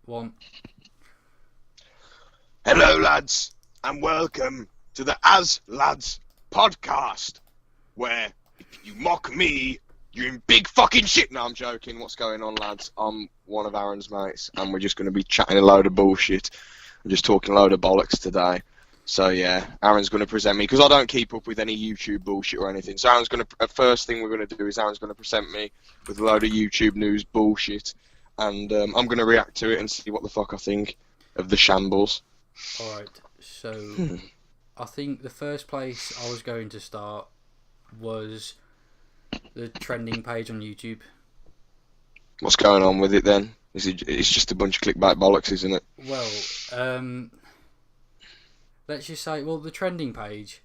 One. Hello, lads, and welcome to the AzzLadzzz podcast, where if you mock me, you're in big fucking shit. No, I'm joking. What's going on, lads? I'm one of Aaron's mates, and we're just going to be chatting a load of bullshit and just talking a load of bollocks today. So yeah, Aaron's going to present me, because I don't keep up with any YouTube bullshit or anything. So Aaron's going to, first thing we're going to do is Aaron's going to present me with a load of YouTube news bullshit, and I'm going to react to it and see what the fuck I think of the shambles. Alright, so I think the first place I was going to start was the trending page on YouTube. What's going on with it then? It's just a bunch of clickbait bollocks, isn't it? Well, let's just say, the trending page,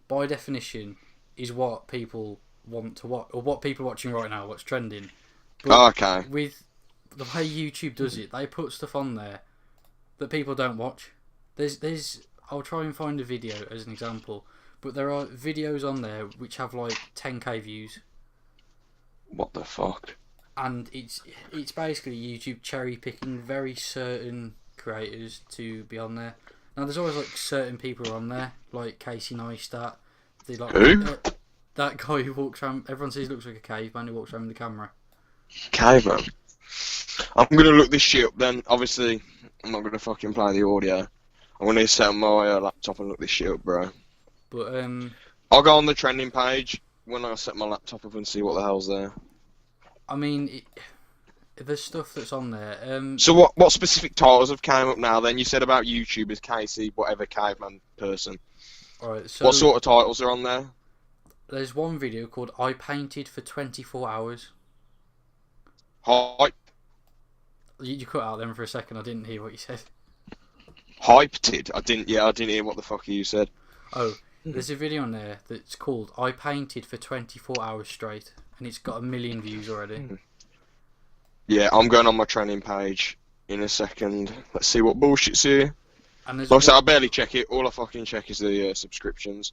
by definition, is what people want to watch, or what people are watching right now, what's trending. But okay. With the way YouTube does it, they put stuff on there that people don't watch. I'll try and find a video as an example, but there are videos on there which have like 10k views. What the fuck? And it's basically YouTube cherry picking very certain creators to be on there. Now there's always like certain people on there, like Casey Neistat. Who? That guy who walks around. Everyone says he looks like a caveman who walks around with the camera. Caveman. I'm gonna look this shit up then. Obviously, I'm not gonna fucking play the audio. I'm gonna set on my laptop and look this shit up, bro. But I'll go on the trending page when I set my laptop up and see what the hell's there. I mean, there's stuff that's on there. So what specific titles have came up now then? You said about YouTubers, Casey, whatever caveman person. Alright, so what sort of titles are on there? There's one video called I Painted for 24 Hours. Hype. You cut out then for a second, I didn't hear what you said. Hyped? I didn't hear what the fuck you said. Oh, there's a video on there that's called I Painted for 24 Hours Straight, and it's got 1 million views already. Yeah, I'm going on my trending page in a second. Let's see what bullshit's here. And there's Like I said, I barely check it. All I fucking check is the subscriptions.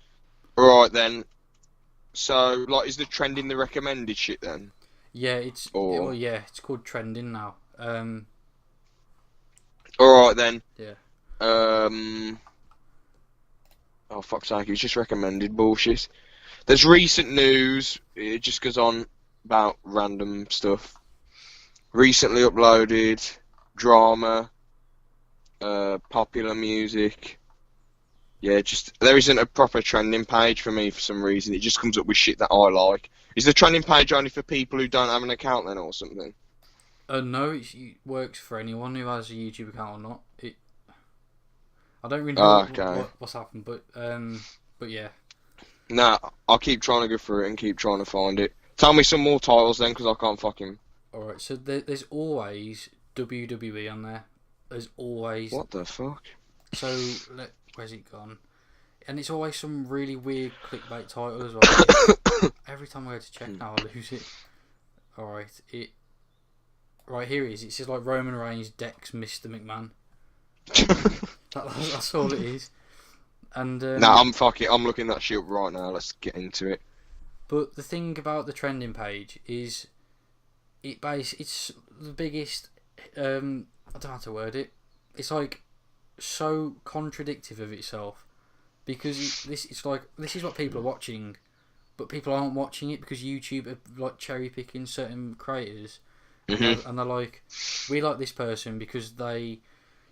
Alright then. So, like, is the trending the recommended shit then? Yeah, it's called trending now. Alright then. Yeah. Oh fuck's sake, it was just recommended bullshit. There's recent news. It just goes on about random stuff. Recently uploaded, drama, popular music. Yeah, just there isn't a proper trending page for me for some reason. It just comes up with shit that I like. Is the trending page only for people who don't have an account then, or something? No, it works for anyone who has a YouTube account or not. I don't really know what's happened, but yeah. Nah, I'll keep trying to go through it and keep trying to find it. Tell me some more titles then, because I can't fucking... Alright, so there's always WWE on there. There's always... What the fuck? So, where's it gone? And it's always some really weird clickbait title as well. Every time I go to check now, I lose it. Alright, right, here it is. It says like Roman Reigns decks Mr. McMahon. That's all it is. And nah, I'm looking that shit up right now. Let's get into it. But the thing about the trending page is, it's the biggest. I don't know how to word it. It's like so contradictive of itself, because this is what people are watching, but people aren't watching it because YouTube are like cherry picking certain creators, and they're like, we like this person because they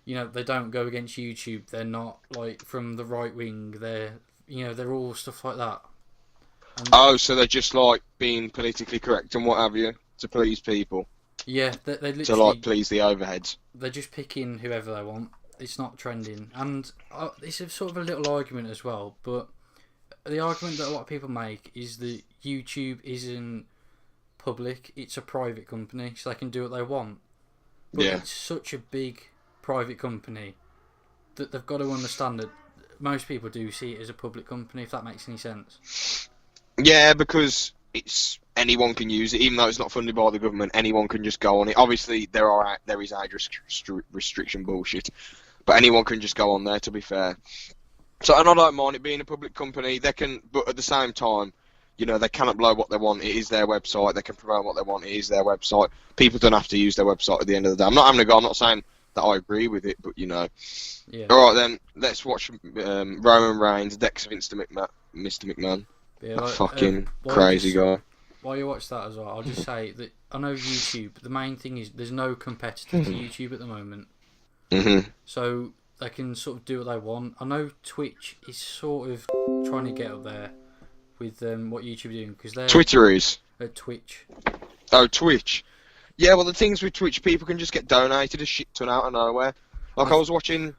don't go against YouTube. They're not like from the right wing. They're all stuff like that. And so they're just like being politically correct and what have you to please people. Yeah, they literally to like please the overheads. They're just picking whoever they want. It's not trending, and it's a sort of a little argument as well. But the argument that a lot of people make is that YouTube isn't public; it's a private company, so they can do what they want. But it's such a big private company that they've got to understand that most people do see it as a public company, if that makes any sense. Yeah, because anyone can use it, even though it's not funded by the government. Anyone can just go on it. Obviously, there is age restriction bullshit, but anyone can just go on there. To be fair, so and I don't mind it being a public company. They can, but at the same time, they can upload what they want. It is their website. They can promote what they want. It is their website. People don't have to use their website at the end of the day. I'm not having a go. I'm not saying that I agree with it, but Yeah. All right then, let's watch Roman Reigns, Dex of Mr. McMahon. Yeah, That like, fucking while crazy guy. While you watch that as well, I'll just say that I know YouTube. The main thing is there's no competitor to YouTube at the moment, so they can sort of do what they want. I know Twitch is sort of trying to get up there with what YouTube are doing because they're Twitter is. Twitch. Oh, Twitch. Yeah, well, the things with Twitch, people can just get donated a shit ton out of nowhere. Like, I was watching,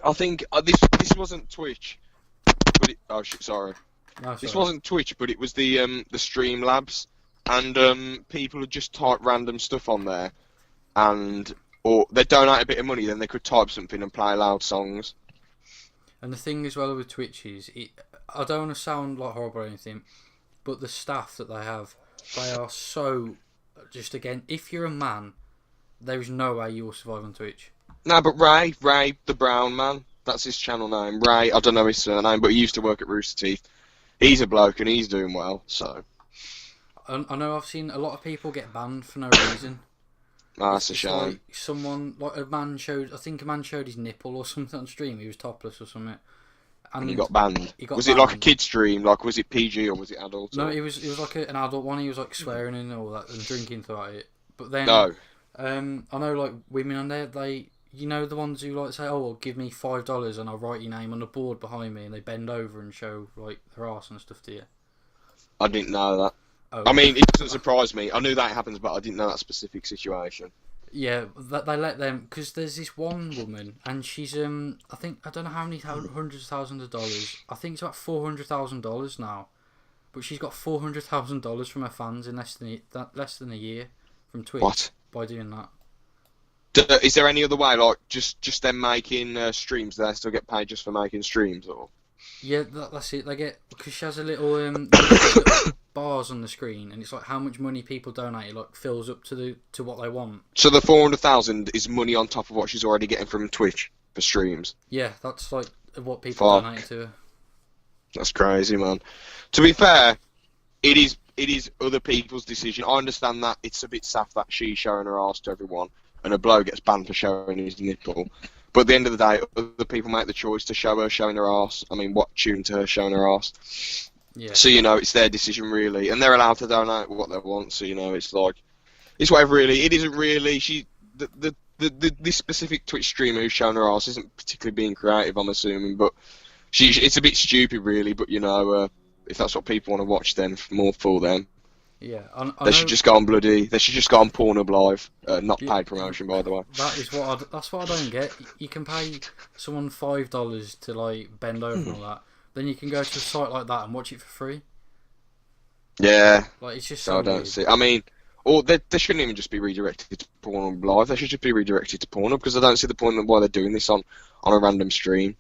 I think, this wasn't Twitch, but oh shit, sorry. No, This wasn't Twitch, but it was the Streamlabs, and people would just type random stuff on there, or they'd donate a bit of money, then they could type something and play loud songs. And the thing as well with Twitch is, I don't want to sound like horrible or anything, but the staff that they have, they are so, just again, if you're a man, there is no way you'll survive on Twitch. No, but Ray, the brown man, that's his channel name. Ray, I don't know his surname, but he used to work at Rooster Teeth. He's a bloke and he's doing well, so. I know I've seen a lot of people get banned for no reason. Oh, that's a shame. Like a man showed his nipple or something on stream. He was topless or something. And he got banned. Was banned. It like a kid stream? Like, was it PG or was it adult? No, it was like an adult one. He was like swearing and all that and drinking throughout it. But then, I know like women on there, you know the ones who like say, "Oh, well, give me $5 and I'll write your name on the board behind me," and they bend over and show like their arse and stuff to you. I didn't know that. Oh. I mean, it doesn't surprise me. I knew that happens, but I didn't know that specific situation. Yeah, that they let them, because there's this one woman and she's I don't know how many hundreds of thousands of dollars. I think it's about $400,000 now, but she's got $400,000 from her fans in less than a year from Twitch. What? By doing that. Is there any other way, like just them making streams? They still get paid just for making streams, or? Yeah, that's it. They get, because she has a little bars on the screen, and it's like how much money people donate. It like fills up to what they want. So the 400,000 is money on top of what she's already getting from Twitch for streams. Yeah, that's like what people donate to her. That's crazy, man. To be fair, it is other people's decision. I understand that it's a bit saff that she's showing her ass to everyone, and a bloke gets banned for showing his nipple. But at the end of the day, other people make the choice to show her showing her ass. I mean, what tune to her showing her ass? Yeah. So, it's their decision, really. And they're allowed to donate what they want, so, it's like... It's whatever, really. It isn't really... This specific Twitch streamer who's showing her ass isn't particularly being creative, I'm assuming, but it's a bit stupid, really, but, if that's what people want to watch, then more for them. Yeah, they should just go on Pornhub Live, not paid promotion, by the way. That's what I don't get. You can pay someone $5 to like bend over and all that. Then you can go to a site like that and watch it for free. Yeah. Like it's just so I don't weird. see. I mean, or they shouldn't even just be redirected to Pornhub Live. They should just be redirected to Pornhub because I don't see the point of why they're doing this on a random stream.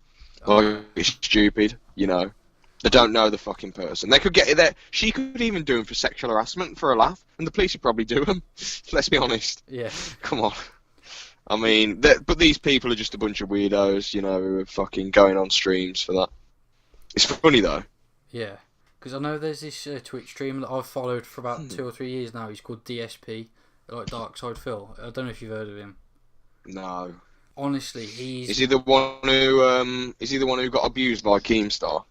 Like it's stupid, They don't know the fucking person. They could get it there. She could even do them for sexual harassment for a laugh, and the police would probably do them. Let's be honest. Yeah. Come on. I mean, but these people are just a bunch of weirdos, who are fucking going on streams for that. It's funny though. Yeah, because I know there's this Twitch streamer that I've followed for about 2 or 3 years now. He's called DSP, like Dark Side Phil. I don't know if you've heard of him. No. Honestly, Is he the one who got abused by Keemstar?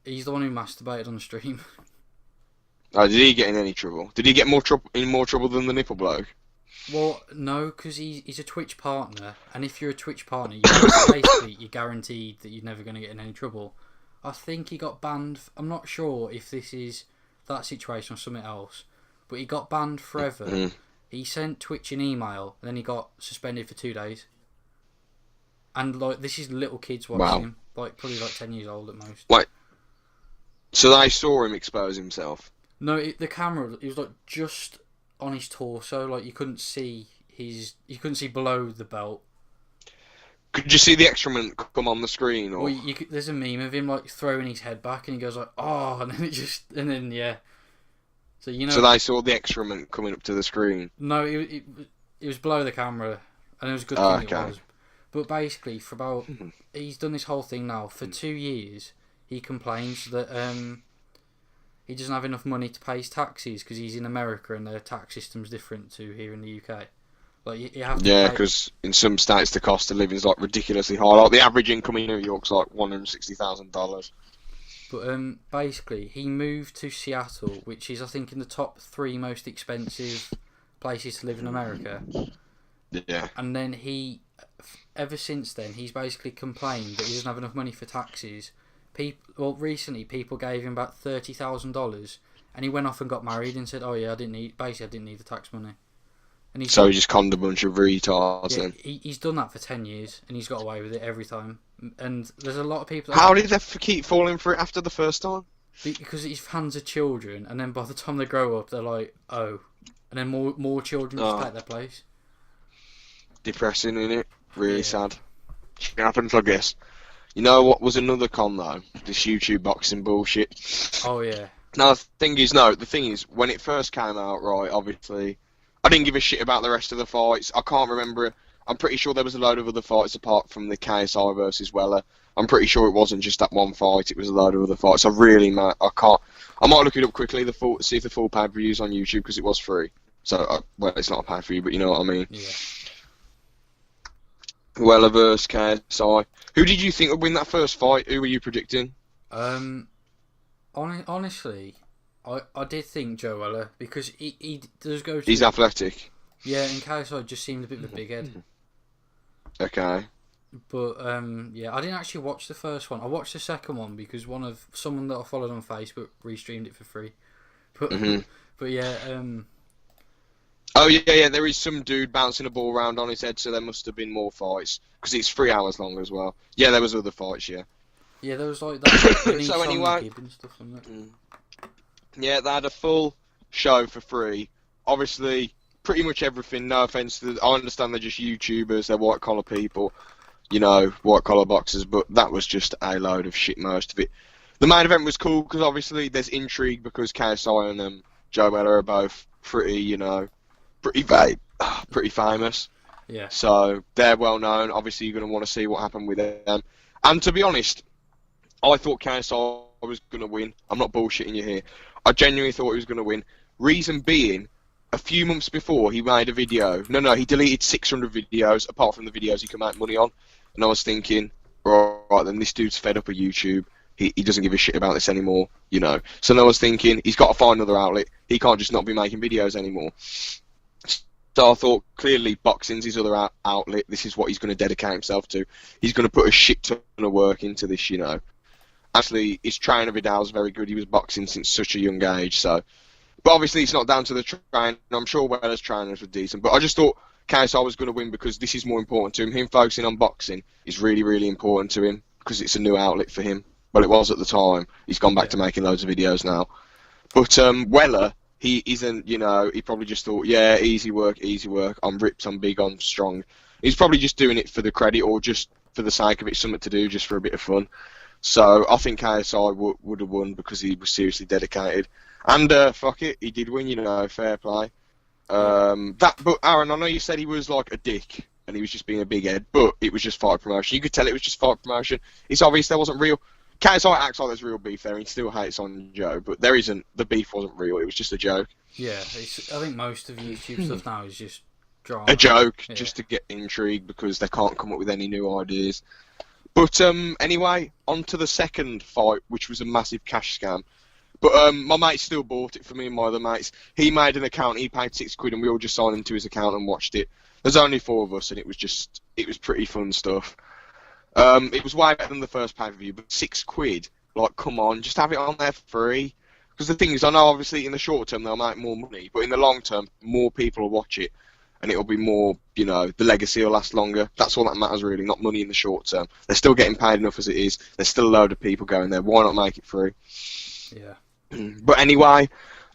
He's the one who masturbated on the stream. Oh, did he get in any trouble? Did he get more trouble than the nipple bloke? Well, no, because he's a Twitch partner, and if you're a Twitch partner, you're guaranteed that you're never going to get in any trouble. I think he got banned. I'm not sure if this is that situation or something else, but he got banned forever. Mm-hmm. He sent Twitch an email, and then he got suspended for 2 days. And like, this is little kids watching him, like probably like 10 years old at most. Wait. So they saw him expose himself? No, the camera, it was like just on his torso, like you couldn't see below the belt. Could you see the excrement come on the screen? Or? Well, there's a meme of him like throwing his head back, and he goes like, "Oh," and then yeah. So So they saw the excrement coming up to the screen. No, it was below the camera, and it was a good thing it was. But basically, for about he's done this whole thing now for 2 years. He complains that he doesn't have enough money to pay his taxes because he's in America and their tax system's different to here in the UK. Like you have to Yeah, pay. because in some states the cost of living is like ridiculously high. Like the average income in New York's like $160,000. But basically, he moved to Seattle, which is I think in the top 3 most expensive places to live in America. Yeah. And then ever since then, he's basically complained that he doesn't have enough money for taxes. Recently people gave him about $30,000, and he went off and got married and said, "Oh yeah, I didn't need the tax money." And So he just conned a bunch of retards then. he's done that for 10 years, and he's got away with it every time. And there's a lot of people. How did they keep falling for it after the first time? Because his fans are children, and then by the time they grow up, they're like, "Oh," and then more children just take their place. Depressing, isn't it? Really sad. Shit happens, I guess. You know what was another con though? This YouTube boxing bullshit. Oh yeah. No, the thing is, when it first came out, right, obviously, I didn't give a shit about the rest of the fights. I can't remember. I'm pretty sure there was a load of other fights apart from the KSI versus Weller. I'm pretty sure it wasn't just that one fight. It was a load of other fights. I might look it up quickly, see if the full pay-per-view is on YouTube, because it was free. So, well, it's not a pay-per-view, but you know what I mean. Yeah. Weller versus KSI. Who did you think would win that first fight? Who were you predicting? Honestly, I did think Joe Weller, because he does go to... He's athletic. Yeah, and KSI just seemed a bit of a big head. Okay. But, yeah, I didn't actually watch the first one. I watched the second one because someone that I followed on Facebook restreamed it for free. But, but yeah, Oh, yeah, there is some dude bouncing a ball around on his head, so there must have been more fights. Because it's 3 hours long as well. Yeah, there was other fights, yeah. Yeah, there was like that. So anyway, and stuff like that. Yeah, they had a full show for free. Obviously, pretty much everything, no offence to... I understand they're just YouTubers, they're white-collar people. You know, white-collar boxers, but that was just a load of shit, most of it. The main event was cool, because obviously there's intrigue, because KSI and Joe Weller are both pretty, pretty famous. Yeah. So they're well known. Obviously, you're going to want to see what happened with them. And to be honest, I thought KSI was going to win. I'm not bullshitting you here. I genuinely thought he was going to win. Reason being, a few months before, he made a video. No, he deleted 600 videos, apart from the videos he can make money on. And I was thinking, right, then this dude's fed up with YouTube. He doesn't give a shit about this anymore, you know. So then I was thinking, he's got to find another outlet. He can't just not be making videos anymore. So I thought, clearly, boxing's his other outlet. This is what he's going to dedicate himself to. He's going to put a shit ton of work into this, you know. Actually, his trainer Vidal's very good. He was boxing since such a young age, so... But obviously, it's not down to the trainer. I'm sure Weller's trainers were decent. But I just thought KSI was going to win because this is more important to him. Him focusing on boxing is really, really important to him because it's a new outlet for him. Well, it was at the time. He's gone back to making loads of videos now. But Weller... He isn't, you know, he probably just thought, yeah, easy work, I'm ripped, I'm big, I'm strong. He's probably just doing it for the credit or just for the sake of it, something to do, just for a bit of fun. So I think KSI would have won because he was seriously dedicated. And fuck it, he did win, you know, fair play. But Aaron, I know you said he was like a dick and he was just being a big head, but it was just fight promotion. You could tell it was just fight promotion. It's obvious there wasn't real... KSI acts like there's real beef there. He still hates on Joe, but there isn't. The beef wasn't real. It was just a joke. Yeah, I think most of YouTube stuff now is just drama. A joke, just to get intrigue because they can't come up with any new ideas. But anyway, on to the second fight, which was a massive cash scam. But my mate still bought it for me and my other mates. He made an account. He paid £6, and we all just signed into his account and watched it. There's only 4 of us, and it was pretty fun stuff. It was way better than the first pay-per-view, but £6, like, come on, just have it on there for free. Because the thing is, I know obviously in the short term they'll make more money, but in the long term, more people will watch it, and it'll be more, you know, the legacy will last longer. That's all that matters really, not money in the short term. They're still getting paid enough as it is. There's still a load of people going there. Why not make it free? Yeah. But anyway,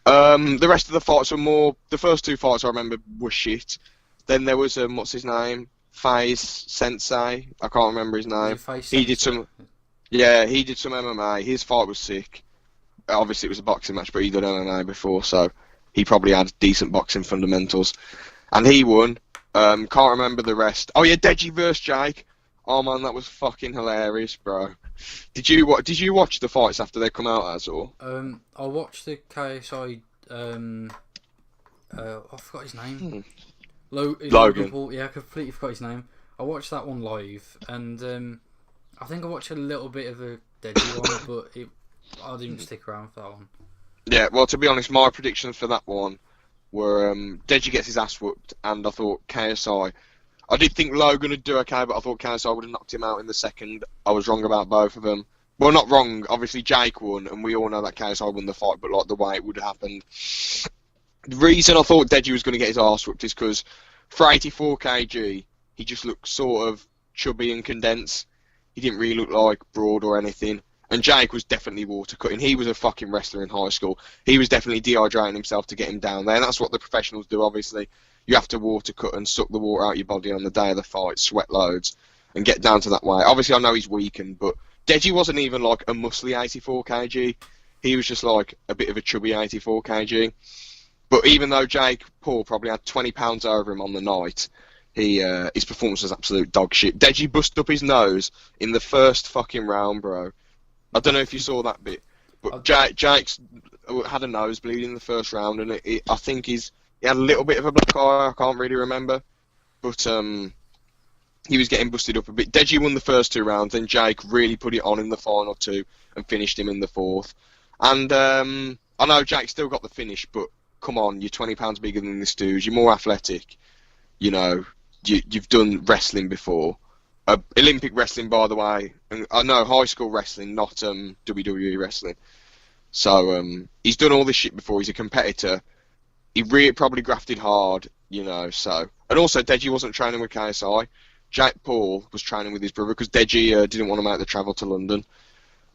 the rest of the fights were more... The first 2 fights I remember were shit. Then there was, what's his name? FaZe Sensei, I can't remember his name. He did some MMA. His fight was sick. Obviously, it was a boxing match, but he'd done MMA before, so he probably had decent boxing fundamentals. And he won. Can't remember the rest. Oh yeah, Deji versus Jake. Oh man, that was fucking hilarious, bro. Did you watch the fights after they come out, as or? I watched the KSI. I forgot his name. Logan. Paul, yeah, I completely forgot his name. I watched that one live, and I think I watched a little bit of the Deadly one, but I didn't stick around for that one. Yeah, well, to be honest, my predictions for that one were Deji gets his ass whooped, and I thought KSI. I did think Logan would do okay, but I thought KSI would have knocked him out in the second. I was wrong about both of them. Well, not wrong. Obviously, Jake won, and we all know that KSI won the fight, but like the way it would have happened. The reason I thought Deji was going to get his arse whooped is because for 84 kg, he just looked sort of chubby and condensed. He didn't really look like broad or anything. And Jake was definitely water cutting. He was a fucking wrestler in high school. He was definitely dehydrating himself to get him down there. And that's what the professionals do, obviously. You have to water cut and suck the water out of your body on the day of the fight, sweat loads, and get down to that way. Obviously, I know he's weakened, but Deji wasn't even like a muscly 84 kg. He was just like a bit of a chubby 84 kg. But even though Jake Paul probably had 20 pounds over him on the night, his performance was absolute dog shit. Deji busted up his nose in the first fucking round, bro. I don't know if you saw that bit, but Jake's had a nosebleed in the first round, and I think he had a little bit of a black eye. I can't really remember, but he was getting busted up a bit. Deji won the first 2 rounds, then Jake really put it on in the final 2 and finished him in the 4th. And I know Jake still got the finish, but come on, you're 20 pounds bigger than this dude. You're more athletic. You know, you've done wrestling before. Olympic wrestling, by the way. And I know high school wrestling, not WWE wrestling. So he's done all this shit before. He's a competitor. He really probably grafted hard, you know. So, and also Deji wasn't training with KSI. Jake Paul was training with his brother because Deji didn't want to make the travel to London.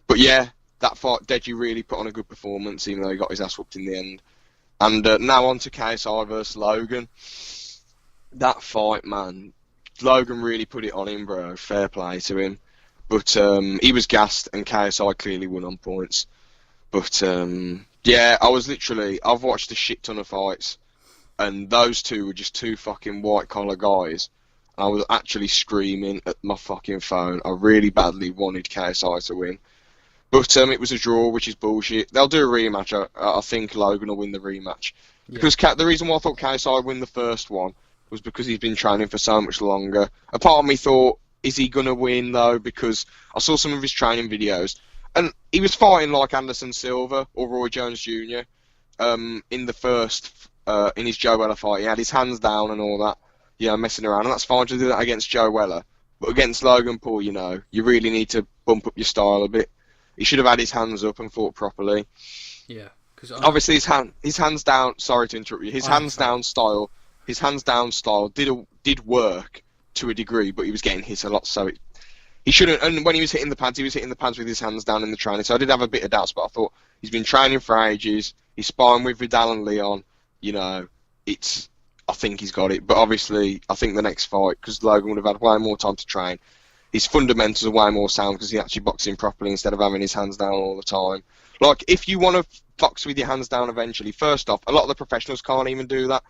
But yeah, that fight, Deji really put on a good performance, even though he got his ass whooped in the end. And now on to KSI versus Logan. That fight, man. Logan really put it on him, bro. Fair play to him. But he was gassed, and KSI clearly won on points. But yeah, I've watched a shit ton of fights, and those two were just 2 fucking white-collar guys. I was actually screaming at my fucking phone. I really badly wanted KSI to win. But it was a draw, which is bullshit. They'll do a rematch. I think Logan will win the rematch. Yeah. Because the reason why I thought KSI would win the first one was because he's been training for so much longer. A part of me thought, is he going to win, though? Because I saw some of his training videos, and he was fighting like Anderson Silva or Roy Jones Jr. In the first, in his Joe Weller fight. He had his hands down and all that, you know, messing around. And that's fine to do that against Joe Weller. But against Logan Paul, you know, you really need to bump up your style a bit. He should have had his hands up and fought properly. Yeah. Obviously, his hands down, sorry to interrupt you, his hands down style did work to a degree, but he was getting hit a lot, so he shouldn't. And when he was hitting the pads with his hands down in the training. So I did have a bit of doubts, but I thought he's been training for ages. He's sparring with Vidal and Leon. You know, I think he's got it. But obviously, I think the next fight, because Logan would have had way more time to train, his fundamentals are way more sound because he actually boxing properly instead of having his hands down all the time. Like, if you want to box with your hands down eventually, first off, a lot of the professionals can't even do that.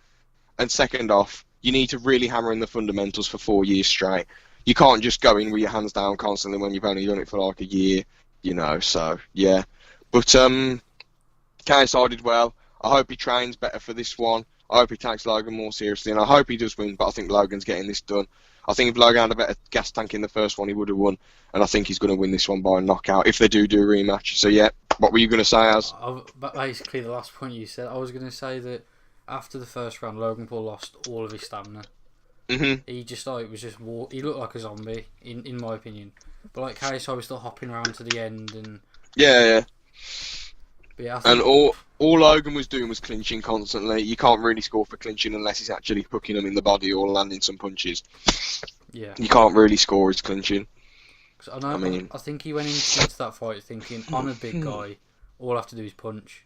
And second off, you need to really hammer in the fundamentals for 4 years straight. You can't just go in with your hands down constantly when you've only done it for like a year, you know, so, yeah. But KSI did well. I hope he trains better for this one. I hope he takes Logan more seriously, and I hope he does win, but I think Logan's getting this done. I think if Logan had a better gas tank in the first one, he would have won, and I think he's going to win this one by a knockout if they do a rematch. So, yeah, what were you going to say, Az? Basically, the last point you said, I was going to say that after the first round, Logan Paul lost all of his stamina. Mm-hmm. He just he looked like a zombie, in my opinion. But like KSI was still hopping around to the end, and yeah. But yeah, and all Logan was doing was clinching constantly. You can't really score for clinching unless he's actually hooking them in the body or landing some punches. Yeah, you can't really score his clinching. I think he went into that fight thinking, I'm a big guy, all I have to do is punch.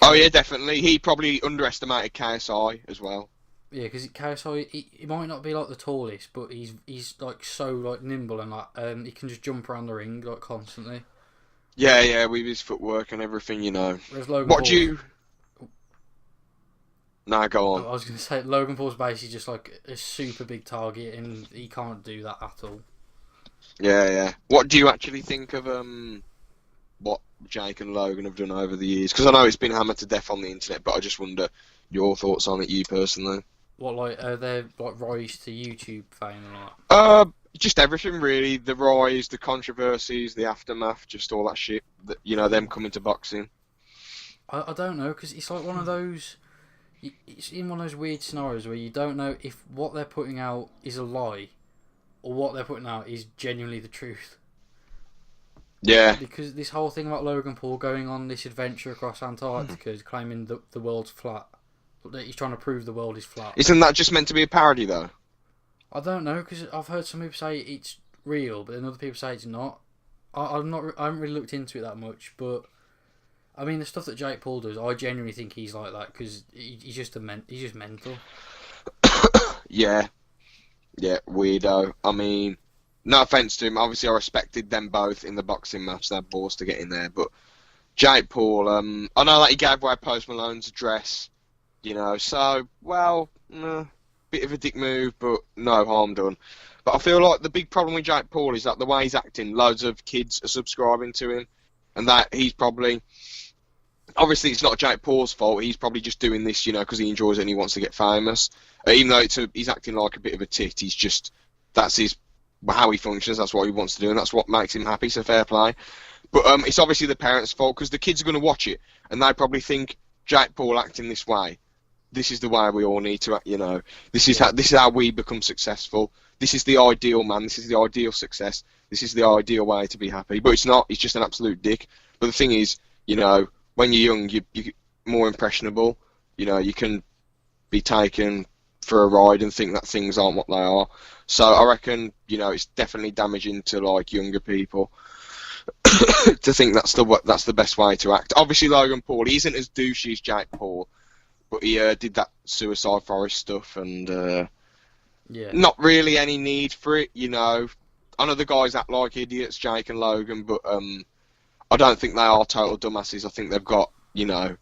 Oh yeah, definitely. He probably underestimated KSI as well. Yeah, because KSI, he might not be like the tallest, but he's like so like nimble and like he can just jump around the ring like constantly. Yeah, with his footwork and everything, you know. Whereas Logan what Paul, do you? No, go on. I was going to say Logan Paul's basically just like a super big target, and he can't do that at all. Yeah. What do you actually think of what Jake and Logan have done over the years? Because I know it's been hammered to death on the internet, but I just wonder your thoughts on it, you personally. What, like, their like rise to YouTube fame and all that? Just everything really. The rise, the controversies, the aftermath, just all that shit. That, you know, them coming to boxing. I don't know, because it's like one of those. It's in one of those weird scenarios where you don't know if what they're putting out is a lie, or what they're putting out is genuinely the truth. Yeah. Because this whole thing about Logan Paul going on this adventure across Antarctica, claiming that the world's flat, that he's trying to prove the world is flat. Isn't that just meant to be a parody, though? I don't know, because I've heard some people say it's real, but then other people say it's not. I haven't really looked into it that much, but I mean the stuff that Jake Paul does, I genuinely think he's like that because he's just mental. Yeah, weirdo. I mean, no offense to him. Obviously, I respected them both in the boxing match. They had balls to get in there, but Jake Paul, I know that he gave away Post Malone's address, you know. So, well, bit of a dick move, but no harm done. But I feel like the big problem with Jake Paul is that the way he's acting, loads of kids are subscribing to him, and that he's probably, obviously it's not Jake Paul's fault, he's probably just doing this, you know, because he enjoys it and he wants to get famous. Even though he's acting like a bit of a tit, he's just, that's how he functions, that's what he wants to do, and that's what makes him happy, so fair play. But it's obviously the parents' fault, because the kids are going to watch it, and they probably think, Jake Paul acting this way, this is the way we all need to act, you know. This is how we become successful. This is the ideal man. This is the ideal success. This is the ideal way to be happy. But it's not. He's just an absolute dick. But the thing is, you know, when you're young, you're more impressionable. You know, you can be taken for a ride and think that things aren't what they are. So I reckon, you know, it's definitely damaging to like younger people to think that's the best way to act. Obviously, Logan Paul, he isn't as douchey as Jake Paul, but he did that Suicide Forest stuff and. Yeah. Not really any need for it, you know. I know the guys act like idiots, Jake and Logan, but I don't think they are total dumbasses. I think they've got, you know,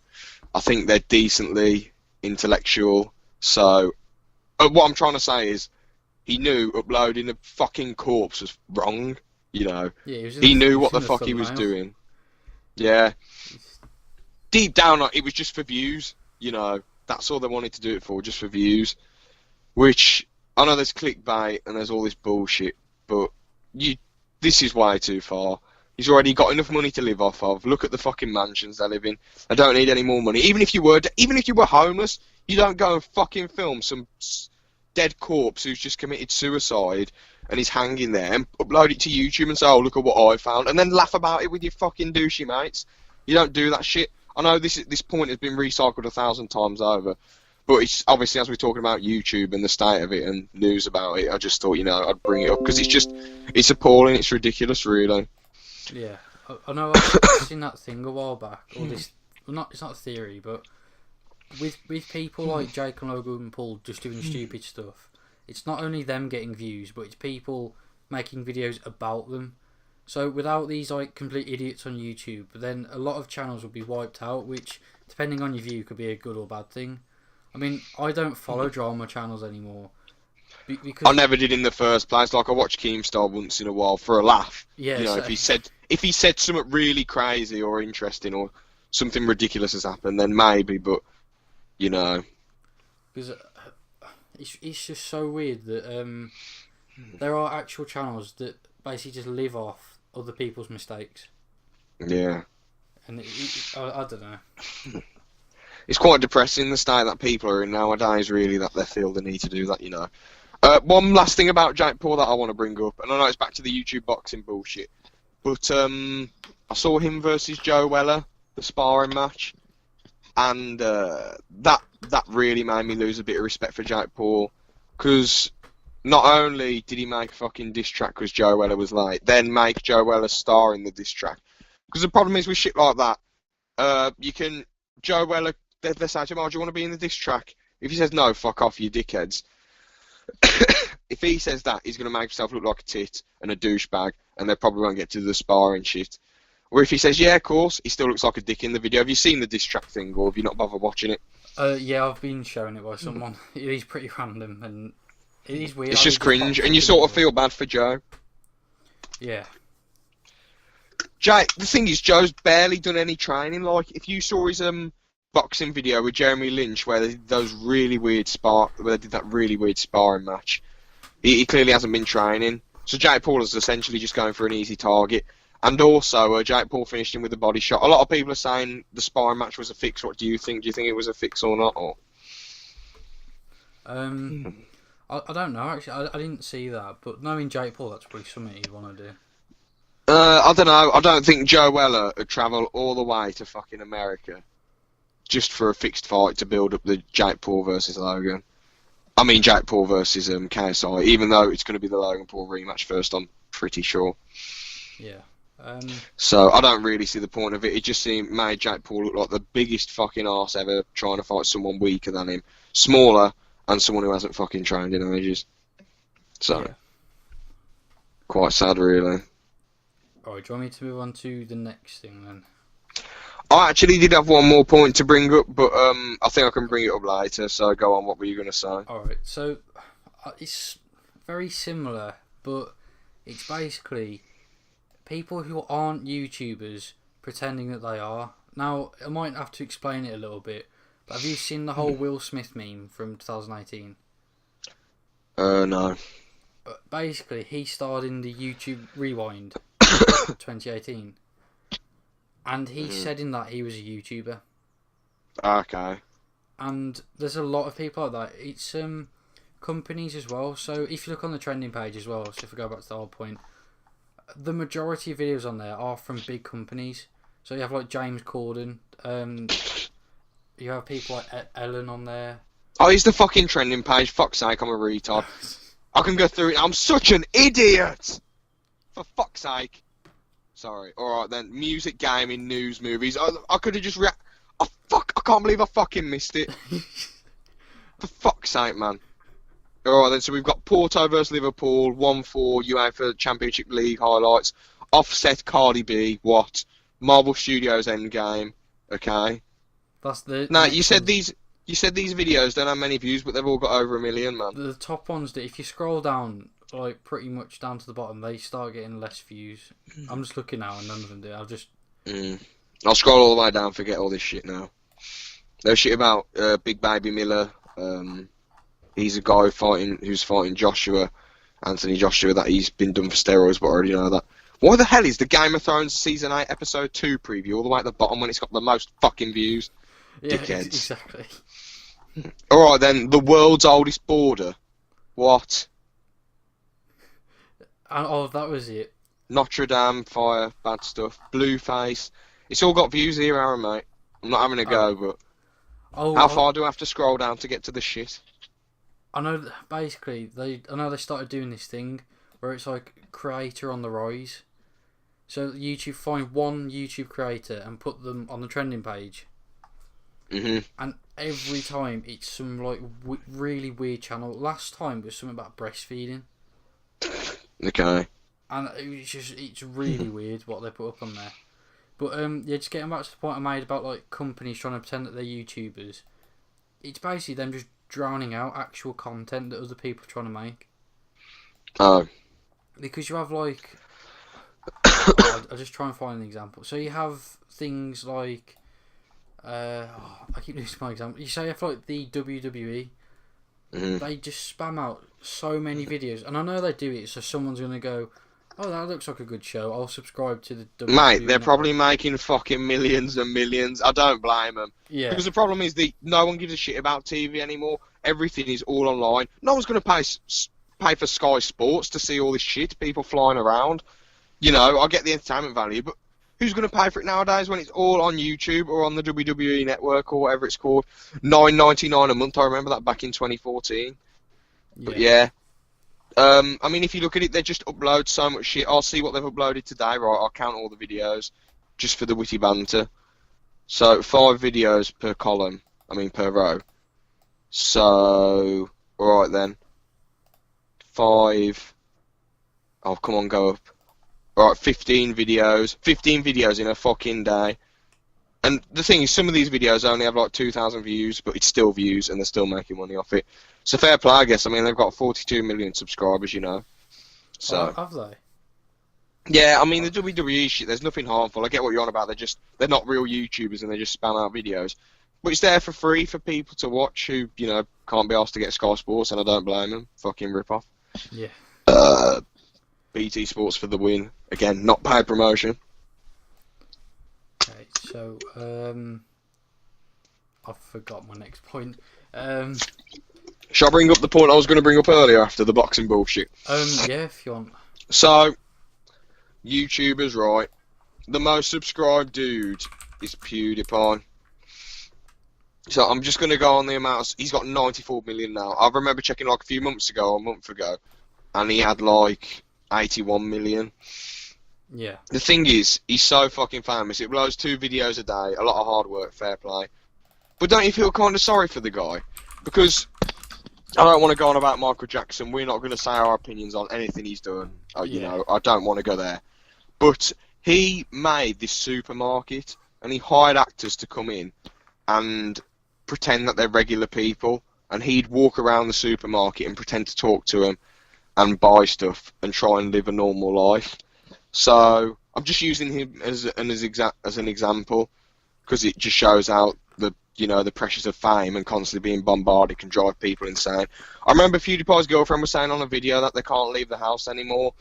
I think they're decently intellectual. So, what I'm trying to say is, he knew uploading a fucking corpse was wrong, you know. Yeah, he knew what the fuck he was doing. Yeah. Deep down, it was just for views, you know. That's all they wanted to do it for, just for views. Which, I know there's clickbait and there's all this bullshit, but this is way too far. He's already got enough money to live off of. Look at the fucking mansions they live in. I don't need any more money. Even if you were homeless, you don't go and fucking film some dead corpse who's just committed suicide and he's hanging there and upload it to YouTube and say, "Oh, look at what I found," and then laugh about it with your fucking douchey mates. You don't do that shit. I know this point has been recycled 1,000 times over. But it's obviously, as we're talking about YouTube and the state of it and news about it, I just thought, you know, I'd bring it up because it's appalling, it's ridiculous, really. Yeah, I know. I've seen that thing a while back, or this. Well, it's not a theory, but with people like Jake and Logan Paul just doing stupid stuff, it's not only them getting views, but it's people making videos about them. So without these like complete idiots on YouTube, then a lot of channels would be wiped out, which, depending on your view, could be a good or bad thing. I mean, I don't follow drama channels anymore. Because I never did in the first place. Like, I watch Keemstar once in a while for a laugh. Yeah, you know, if he said something really crazy or interesting or something ridiculous has happened, then maybe. But you know, because it's just so weird that there are actual channels that basically just live off other people's mistakes. Yeah. And I don't know. It's quite depressing, the state that people are in nowadays, really, that they feel the need to do that, you know. One last thing about Jake Paul that I want to bring up, and I know it's back to the YouTube boxing bullshit, but I saw him versus Joe Weller, the sparring match, and that really made me lose a bit of respect for Jake Paul, because not only did he make a fucking diss track because Joe Weller was late, then make Joe Weller star in the diss track. Because the problem is with shit like that, Joe Weller, they say to him, "Oh, do you want to be in the diss track?" If he says no, fuck off, you dickheads. If he says that, he's going to make himself look like a tit and a douchebag, and they probably won't get to the sparring shit. Or if he says, "Yeah, of course," he still looks like a dick in the video. Have you seen the diss track thing, or have you not bothered watching it? Yeah, I've been shown it by someone. It is pretty random, and it is weird. It's just cringe, and you sort of feel bad for Joe. Yeah. The thing is, Joe's barely done any training. Like, if you saw his boxing video with Jeremy Lynch where they did those really weird where they did that really weird sparring match. He clearly hasn't been training. So Jake Paul is essentially just going for an easy target. And also, Jake Paul finished him with a body shot. A lot of people are saying the sparring match was a fix. What do you think? Do you think it was a fix or not? Or? I don't know, actually. I didn't see that. But knowing Jake Paul, that's probably something he'd want to do. I don't know. I don't think Joe Weller would travel all the way to fucking America just for a fixed fight to build up the Jake Paul versus Logan. I mean, Jake Paul versus KSI, even though it's going to be the Logan Paul rematch first, I'm pretty sure. Yeah. So I don't really see the point of it. It just made Jake Paul look like the biggest fucking arse ever trying to fight someone weaker than him, smaller, and someone who hasn't fucking trained in ages. So, quite sad, really. Alright, do you want me to move on to the next thing then? I actually did have one more point to bring up, but I think I can bring it up later, so go on, what were you going to say? Alright, so it's very similar, but it's basically people who aren't YouTubers pretending that they are. Now, I might have to explain it a little bit, but have you seen the whole Will Smith meme from 2018? No. Basically, he starred in the YouTube Rewind 2018. And he said in that he was a YouTuber. Okay. And there's a lot of people like that. It's companies as well. So if you look on the trending page as well, so if we go back to the whole point, the majority of videos on there are from big companies. So you have like James Corden, you have people like Ellen on there. Oh, he's the fucking trending page. Fuck's sake, I'm a retard. I can go through it. I'm such an idiot! For fuck's sake. Sorry. Alright then. Music, gaming, news, movies. I could have just oh, fuck. I can't believe I fucking missed it. For fuck's sake, man. Alright then, so we've got Porto versus Liverpool, 1-4, UEFA Championship League highlights, Offset Cardi B, what? Marvel Studios Endgame, okay. That's the... Now, you said these videos don't have many views, but they've all got over 1 million, man. The top ones, that if you scroll down, like, pretty much down to the bottom, they start getting less views. I'm just looking now and none of them do. I'll scroll all the way down, forget all this shit now. There's shit about Big Baby Miller, he's a guy who's fighting Anthony Joshua, that he's been done for steroids, but I already know that. Why the hell is the Game of Thrones Season 8 Episode 2 preview all the way at the bottom when it's got the most fucking views? Yeah, Dickheads. Exactly. Alright then, the world's oldest border. What? And that was it. Notre Dame, fire, bad stuff. Blueface. It's all got views here, Aaron, mate. I'm not having a go, but... How far do I have to scroll down to get to the shit? I know, basically, they started doing this thing where it's like creator on the rise. So YouTube find one YouTube creator and put them on the trending page. And every time it's some like really weird channel. Last time it was something about breastfeeding. Okay. And it's really weird what they put up on there. But yeah, just getting back to the point I made about like companies trying to pretend that they're YouTubers. It's basically them just drowning out actual content that other people are trying to make. Oh. Because you have like... I'll just try and find an example. So you have things like... I keep losing my example. You say you have like the WWE. They just spam out so many videos. And I know they do it so someone's going to go, oh, that looks like a good show. I'll subscribe to the WWE. Mate, they're probably making fucking millions and millions. I don't blame them. Yeah. Because the problem is that no one gives a shit about TV anymore. Everything is all online. No one's going to pay for Sky Sports to see all this shit. People flying around. You know, I get the entertainment value, but who's going to pay for it nowadays when it's all on YouTube or on the WWE network or whatever it's called? $9.99 a month. I remember that back in 2014. Yeah. But yeah. I mean, if you look at it, they just upload so much shit. I'll see what they've uploaded today, right? I'll count all the videos just for the witty banter. So, 5 videos per column. Per row. So, alright then. 5. Oh, come on, go up. Alright, 15 videos. 15 videos in a fucking day. And the thing is, some of these videos only have like 2,000 views, but it's still views and they're still making money off it. So fair play, I guess. They've got 42 million subscribers, you know. So. Have they? Yeah, the WWE shit, there's nothing harmful. I get what you're on about. They're not real YouTubers and they just spam out videos. But it's there for free for people to watch who, you know, can't be asked to get Sky Sports, and I don't blame them. Fucking rip off. Yeah. BT Sports for the win. Again, not paid promotion. Okay, so I forgot my next point. Shall I bring up the point I was going to bring up earlier after the boxing bullshit? Yeah, if you want. So, YouTubers, right? The most subscribed dude is PewDiePie. So I'm just going to go on the amount. He's got 94 million now. I remember checking like a few months ago, or a month ago, and he had like 81 million. Yeah. The thing is, he's so fucking famous. It blows 2 videos a day, a lot of hard work, fair play. But don't you feel kind of sorry for the guy? Because I don't want to go on about Michael Jackson. We're not going to say our opinions on anything he's done. You know, I don't want to go there. But he made this supermarket, and he hired actors to come in and pretend that they're regular people, and he'd walk around the supermarket and pretend to talk to them and buy stuff and try and live a normal life. So I'm just using him as an example because it just shows how the pressures of fame and constantly being bombarded can drive people insane. I remember PewDiePie's girlfriend was saying on a video that they can't leave the house anymore.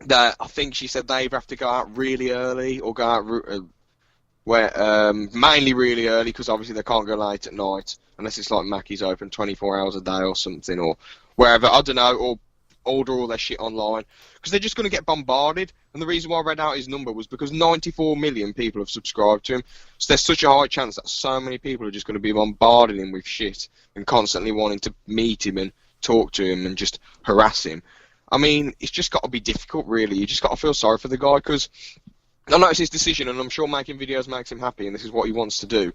That I think she said they either have to go out really early or go out mainly really early, because obviously they can't go late at night unless it's like Mackey's open 24 hours a day or something, or wherever, I don't know, or order all their shit online, because they're just going to get bombarded. And the reason why I read out his number was because 94 million people have subscribed to him, so there's such a high chance that so many people are just going to be bombarding him with shit and constantly wanting to meet him and talk to him and just harass him. I mean, it's just got to be difficult, really. You just got to feel sorry for the guy, because I know it's his decision, and I'm sure making videos makes him happy, and this is what he wants to do.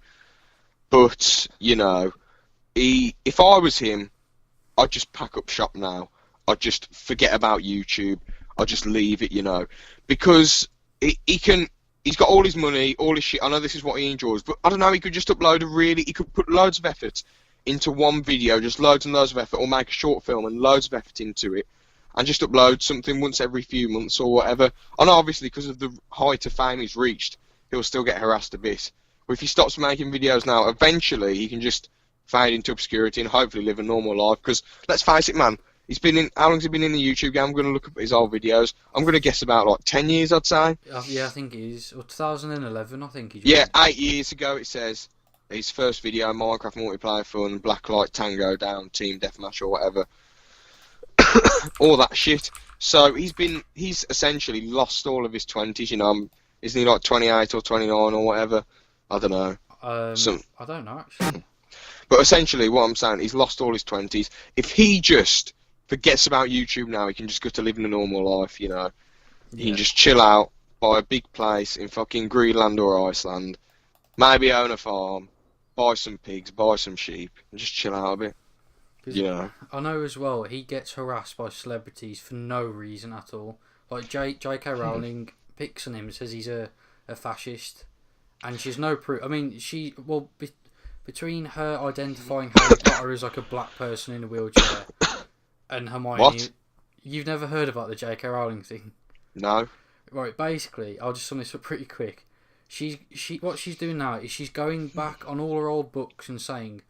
But, you know, if I was him, I'd just pack up shop now. I'd just forget about YouTube. I'd just leave it, you know. Because he's got all his money, all his shit. I know this is what he enjoys, but I don't know, he could just he could put loads of effort into one video, just loads and loads of effort, or make a short film and loads of effort into it, and just upload something once every few months or whatever. I know obviously because of the height of fame he's reached, he'll still get harassed a bit. But if he stops making videos now, eventually he can just fade into obscurity and hopefully live a normal life. Because let's face it, man, how long's he been in the YouTube game? I'm going to look up his old videos. I'm going to guess about like 10 years, I'd say. Yeah, I think it is. Or 2011, I think he's. Yeah, 8 years ago it says. His first video, Minecraft multiplayer fun, Blacklight Tango Down, Team Deathmatch or whatever. All that shit. So he's essentially lost all of his 20s, you know. Isn't he like 28 or 29 or whatever? I don't know. I don't know, actually. But essentially what I'm saying, he's lost all his 20s. If he just forgets about YouTube now, he can just go to living a normal life, you know. He can just chill out, buy a big place in fucking Greenland or Iceland, maybe own a farm, buy some pigs, buy some sheep, and just chill out a bit. You know. I know as well, he gets harassed by celebrities for no reason at all. Like J.K. Rowling picks on him and says he's a fascist, and she's no proof. I mean, between her identifying Harry Potter as like a black person in a wheelchair and Hermione. What? You've never heard about the J.K. Rowling thing? No. Right, basically, I'll just sum this up pretty quick. What she's doing now is she's going back on all her old books and saying,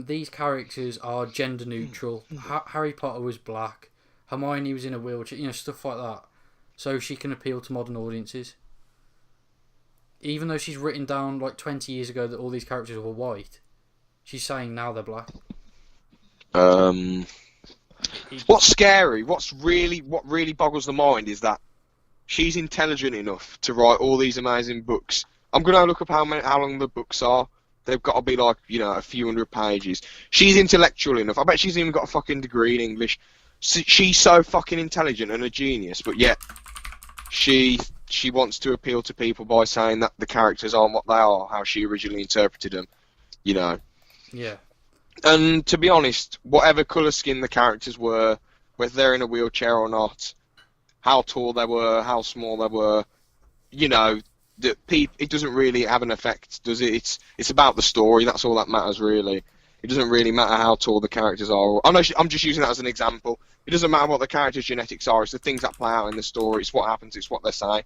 these characters are gender neutral. Harry Potter was black. Hermione was in a wheelchair. You know, stuff like that. So she can appeal to modern audiences. Even though she's written down like 20 years ago that all these characters were white, she's saying now they're black. What's scary, what really boggles the mind is that she's intelligent enough to write all these amazing books. I'm going to look up how long the books are. They've got to be like, you know, a few hundred pages. She's intellectual enough. I bet she's even got a fucking degree in English. She's so fucking intelligent and a genius, but yet she wants to appeal to people by saying that the characters aren't what they are, how she originally interpreted them, you know. Yeah. And to be honest, whatever colour skin the characters were, whether they're in a wheelchair or not, how tall they were, how small they were, you know, it doesn't really have an effect, does it? It's about the story, that's all that matters, really. It doesn't really matter how tall the characters are. I know I'm just using that as an example. It doesn't matter what the characters' genetics are, it's the things that play out in the story, it's what happens, it's what they say.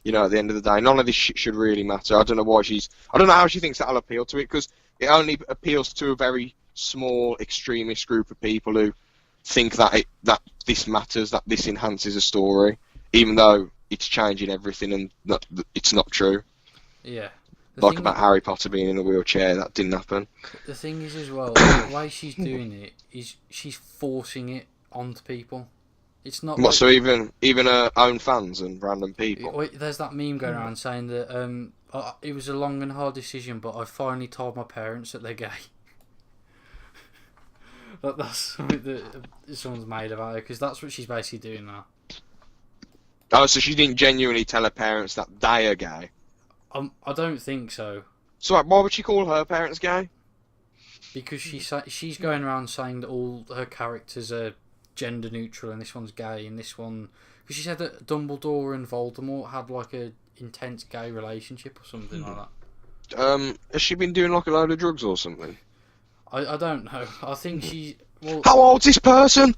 You know, at the end of the day, none of this shit should really matter. I don't know why I don't know how she thinks that'll appeal to it, because it only appeals to a very small extremist group of people who think that this matters, that this enhances a story, even though it's changing everything and it's not true. Yeah. Like about Harry Potter being in a wheelchair, that didn't happen. The thing is as well, the way she's doing it is she's forcing it onto people. It's not. What? So even her own fans and random people. There's that meme going around saying that it was a long and hard decision, but I finally told my parents that they're gay. That's something that someone's made about her, because that's what she's basically doing now. Oh, so she didn't genuinely tell her parents that they are gay? I don't think so. So why would she call her parents gay? Because she's going around saying that all her characters are gender neutral, and this one's gay, and this one... Because she said that Dumbledore and Voldemort had like a intense gay relationship or something like that. Has she been doing like a load of drugs or something? I don't know. I think she... Well, how old's this person?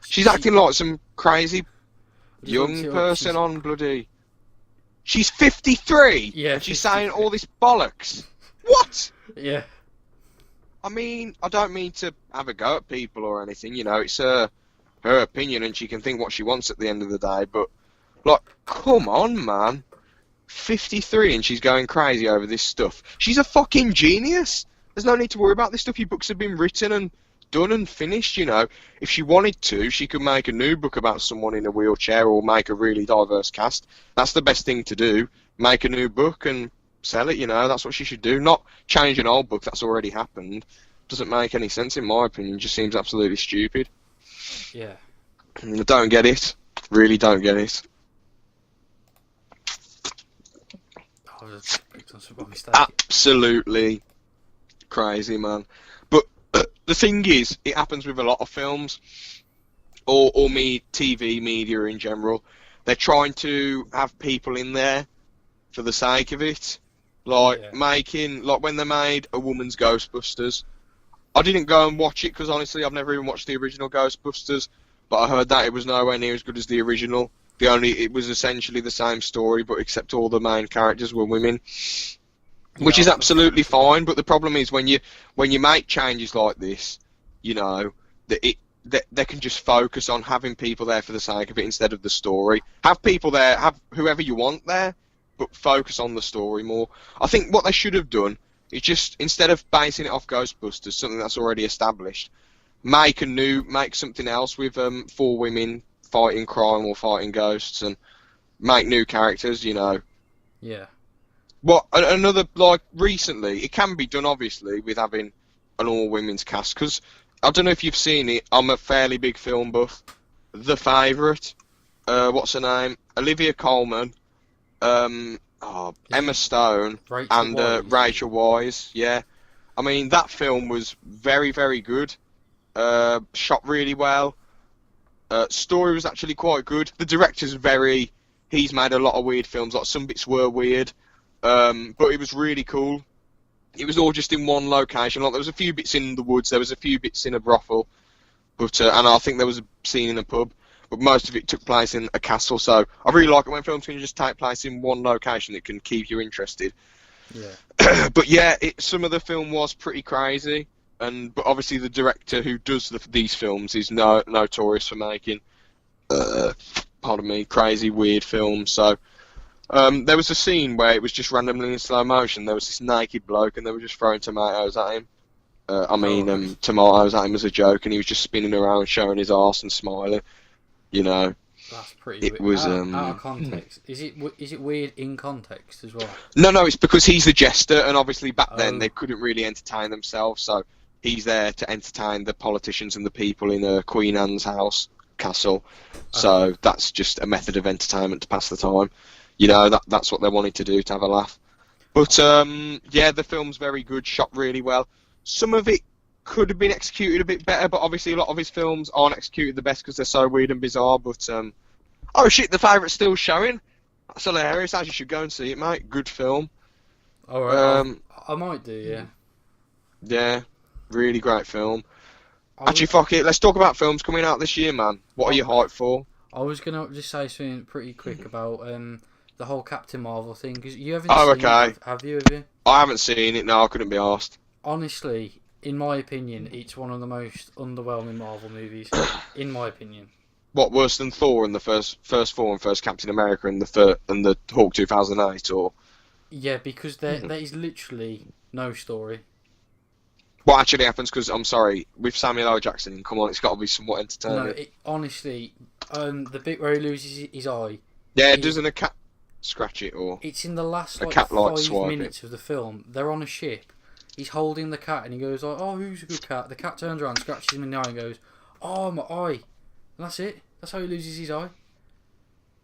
She's acting like some crazy young person on bloody... She's 53! Yeah. And she's saying all this bollocks! What? Yeah. I mean, I don't mean to have a go at people or anything, you know, it's her opinion and she can think what she wants at the end of the day, but, like, come on, man. 53 and she's going crazy over this stuff. She's a fucking genius! There's no need to worry about this stuff. Your books have been written and done and finished, you know. If she wanted to, she could make a new book about someone in a wheelchair or make a really diverse cast. That's the best thing to do. Make a new book and sell it, you know. That's what she should do. Not change an old book that's already happened. Doesn't make any sense in my opinion. Just seems absolutely stupid. Yeah. I don't get it. Really don't get it. Absolutely crazy, man. But the thing is, it happens with a lot of films, or TV media in general. They're trying to have people in there for the sake of it, like when they made a woman's Ghostbusters. I didn't go and watch it because honestly, I've never even watched the original Ghostbusters, but I heard that it was nowhere near as good as the original. It was essentially the same story, but except all the main characters were women. Which is absolutely fine, but the problem is when you make changes like this, you know, that they can just focus on having people there for the sake of it instead of the story. Have people there, have whoever you want there, but focus on the story more. I think what they should have done is just, instead of basing it off Ghostbusters, something that's already established, make something else with 4 women fighting crime or fighting ghosts, and make new characters, you know. Yeah. Well, another, like, recently, it can be done, obviously, with having an all-women's cast, because, I don't know if you've seen it, I'm a fairly big film buff. The Favourite, what's her name? Olivia Colman, Emma Stone, and Rachel Weisz, yeah. I mean, that film was very, very good. Shot really well. Story was actually quite good. The director's he's made a lot of weird films, like some bits were weird. But it was really cool. It was all just in one location. Like, there was a few bits in the woods, there was a few bits in a brothel, but and I think there was a scene in a pub, but most of it took place in a castle. So I really like it when films can just take place in one location that can keep you interested. Yeah. But yeah, some of the film was pretty crazy, but obviously the director who does these films is notorious for making, crazy, weird films. So. There was a scene where it was just randomly in slow motion. There was this naked bloke, and they were just throwing tomatoes at him. Tomatoes at him as a joke, and he was just spinning around, showing his arse and smiling. You know. That's pretty. It was out of context. Is it weird in context as well? No, it's because he's the jester, and obviously back then they couldn't really entertain themselves, so he's there to entertain the politicians and the people in Queen Anne's castle. So that's just a method of entertainment to pass the time. You know, that's what they wanted to do, to have a laugh. But, yeah, the film's very good, shot really well. Some of it could have been executed a bit better, but obviously a lot of his films aren't executed the best because they're so weird and bizarre. But, oh shit, The Favourite's still showing. That's hilarious. Actually, you should go and see it, mate. Good film. Alright, I might do, yeah. Yeah, really great film. Actually, fuck it, let's talk about films coming out this year, man. What are you hyped for? I was going to just say something pretty quick about... the whole Captain Marvel thing. Because you haven't Oh, seen okay. it, have you? I haven't seen it. No, I couldn't be asked. Honestly, in my opinion, it's one of the most underwhelming Marvel movies. In my opinion. What, worse than Thor and the first Thor and first Captain America and the Hulk 2008, or? Yeah, because there is literally no story. What actually happens? Because I'm sorry, with Samuel L. Jackson, come on, it's got to be somewhat entertaining. No, honestly, the bit where he loses his eye. Yeah, doesn't a cat scratch it, or? It's in the last A like cat might 5 swipe minutes of the film. They're on a ship. He's holding the cat and he goes like, "Oh, who's a good cat?" The cat turns around, scratches him in the eye, and goes, "Oh, my eye." And that's it. That's how he loses his eye.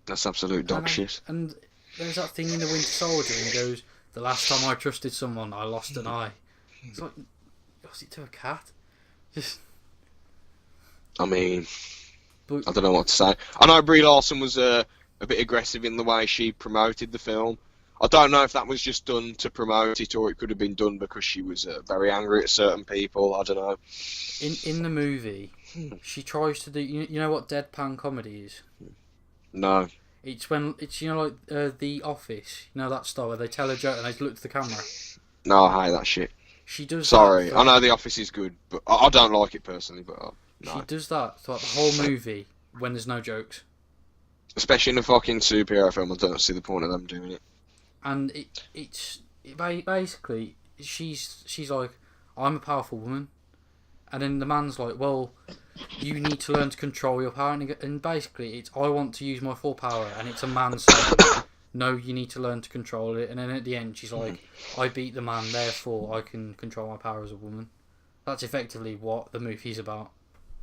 That's absolute dog shit. And there's that thing in the Winter Soldier, and he goes, "The last time I trusted someone, I lost an eye." It's like, lost it to a cat. Just. I mean, But, I don't know what to say. I know Brie Larson was a bit aggressive in the way she promoted the film. I don't know if that was just done to promote it, or it could have been done because she was very angry at certain people. I don't know. In the movie, she tries to do. You know what deadpan comedy is? No. It's when it's like The Office. You know that style where they tell a joke and they look to the camera. No, I hate that shit. She does. Sorry, that I know The Office is good, but I don't like it personally. But no. She does that throughout the whole movie when there's no jokes. Especially in a fucking superhero film, I don't see the point of them doing it. And basically she's like, "I'm a powerful woman," and then the man's like, "Well, you need to learn to control your power," and basically it's, "I want to use my full power," and it's a man saying, "No, you need to learn to control it," and then at the end she's like, "I beat the man, therefore I can control my power as a woman." That's effectively what the movie's about.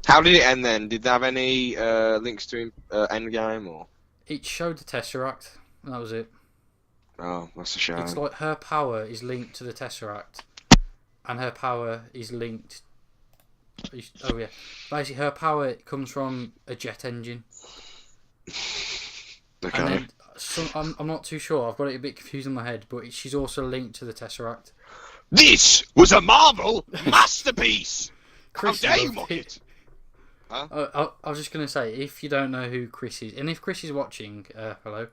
How did it end then? Did they have any links to Endgame, or? It showed the Tesseract, and that was it. Oh, that's a shame. It's like her power is linked to the Tesseract, and her power is linked. Oh yeah, basically her power comes from a jet engine. Okay. And then I'm not too sure. I've got it a bit confused in my head, but she's also linked to the Tesseract. This was a Marvel masterpiece. How Chris dare you loved mock it? Huh? I was just gonna say, if you don't know who Chris is, and if Chris is watching, hello.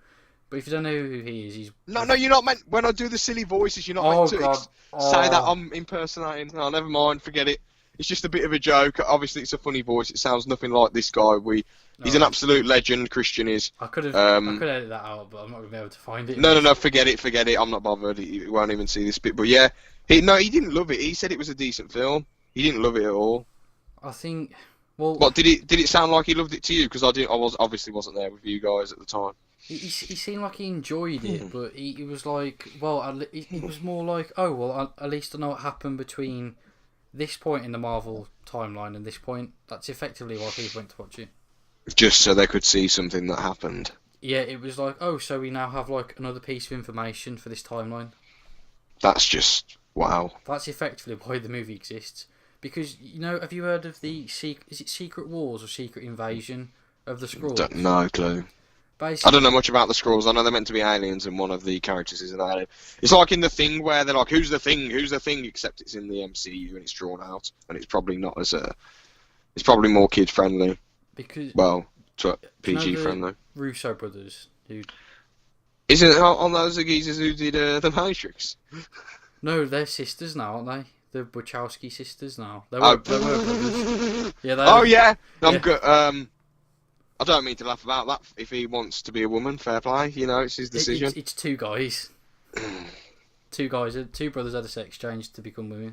But if you don't know who he is, he's... No, you're not meant... When I do the silly voices, you're not meant to say that I'm impersonating. No, never mind, forget it. It's just a bit of a joke. Obviously, it's a funny voice. It sounds nothing like this guy. He's an absolute legend, Christian is. I could edit that out, but I'm not going to be able to find it. No, forget it. I'm not bothered. He won't even see this bit. But yeah, he didn't love it. He said it was a decent film. He didn't love it at all. I think... Well... What, did it sound like he loved it to you? Because obviously wasn't there with you guys at the time. He seemed like he enjoyed it, but he was like, well, it was more like, oh, well, at least I know what happened between this point in the Marvel timeline and this point. That's effectively why people went to watch it. Just so they could see something that happened. Yeah, it was like, oh, so we now have like another piece of information for this timeline. That's just, wow. That's effectively why the movie exists. Because, have you heard of is it Secret Wars or Secret Invasion of the Skrulls? No clue. Basically, I don't know much about the Skrulls. I know they're meant to be aliens, and one of the characters is an alien. It's like in The Thing, where they're like, "Who's the Thing? Who's the Thing?" Except it's in the MCU and it's drawn out, and it's probably not as it's probably more kid friendly. Because PG friendly. Russo brothers, who isn't it on those the geezers who did the Matrix? No, they're sisters now, aren't they? The Wachowski sisters now. They were brothers. Yeah. Yeah. I'm good. I don't mean to laugh about that. If he wants to be a woman, fair play. It's his decision. It's two guys. Two brothers had a sex exchange to become women.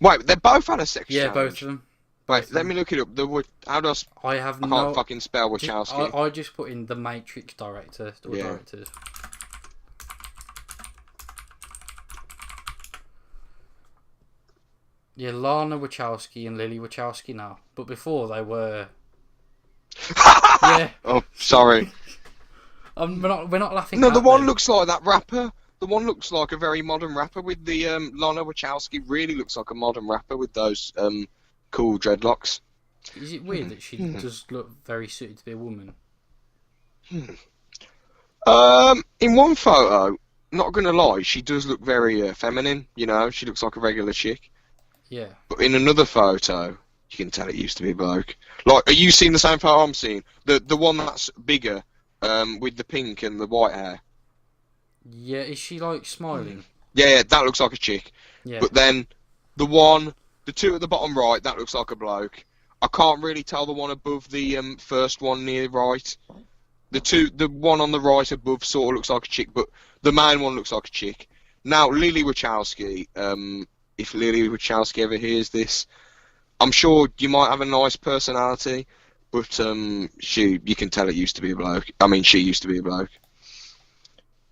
Wait, they both had a sex exchange? Yeah, both of them. Wait, let me look it up. I can't fucking spell Wachowski. I just put in the Matrix director or directors. Yeah, Lana Wachowski and Lily Wachowski now. But before they were... Yeah. Oh, sorry. We're not laughing. No, the one looks like that rapper. The one looks like a very modern rapper with the Lana Wachowski. Really looks like a modern rapper with those cool dreadlocks. Is it weird that she does look very suited to be a woman? In one photo, not gonna lie, she does look very feminine. She looks like a regular chick. Yeah. But in another photo, you can tell it used to be a bloke. Like, are you seeing the same photo I'm seeing? The one that's bigger, with the pink and the white hair. Yeah, is she like smiling? Yeah, that looks like a chick. Yeah. But then the two at the bottom right, that looks like a bloke. I can't really tell the one above the first one near right. The one on the right above sort of looks like a chick, but the main one looks like a chick. Now, Lily Wachowski, if Lily Wachowski ever hears this, I'm sure you might have a nice personality, but you can tell it used to be a bloke. I mean, she used to be a bloke.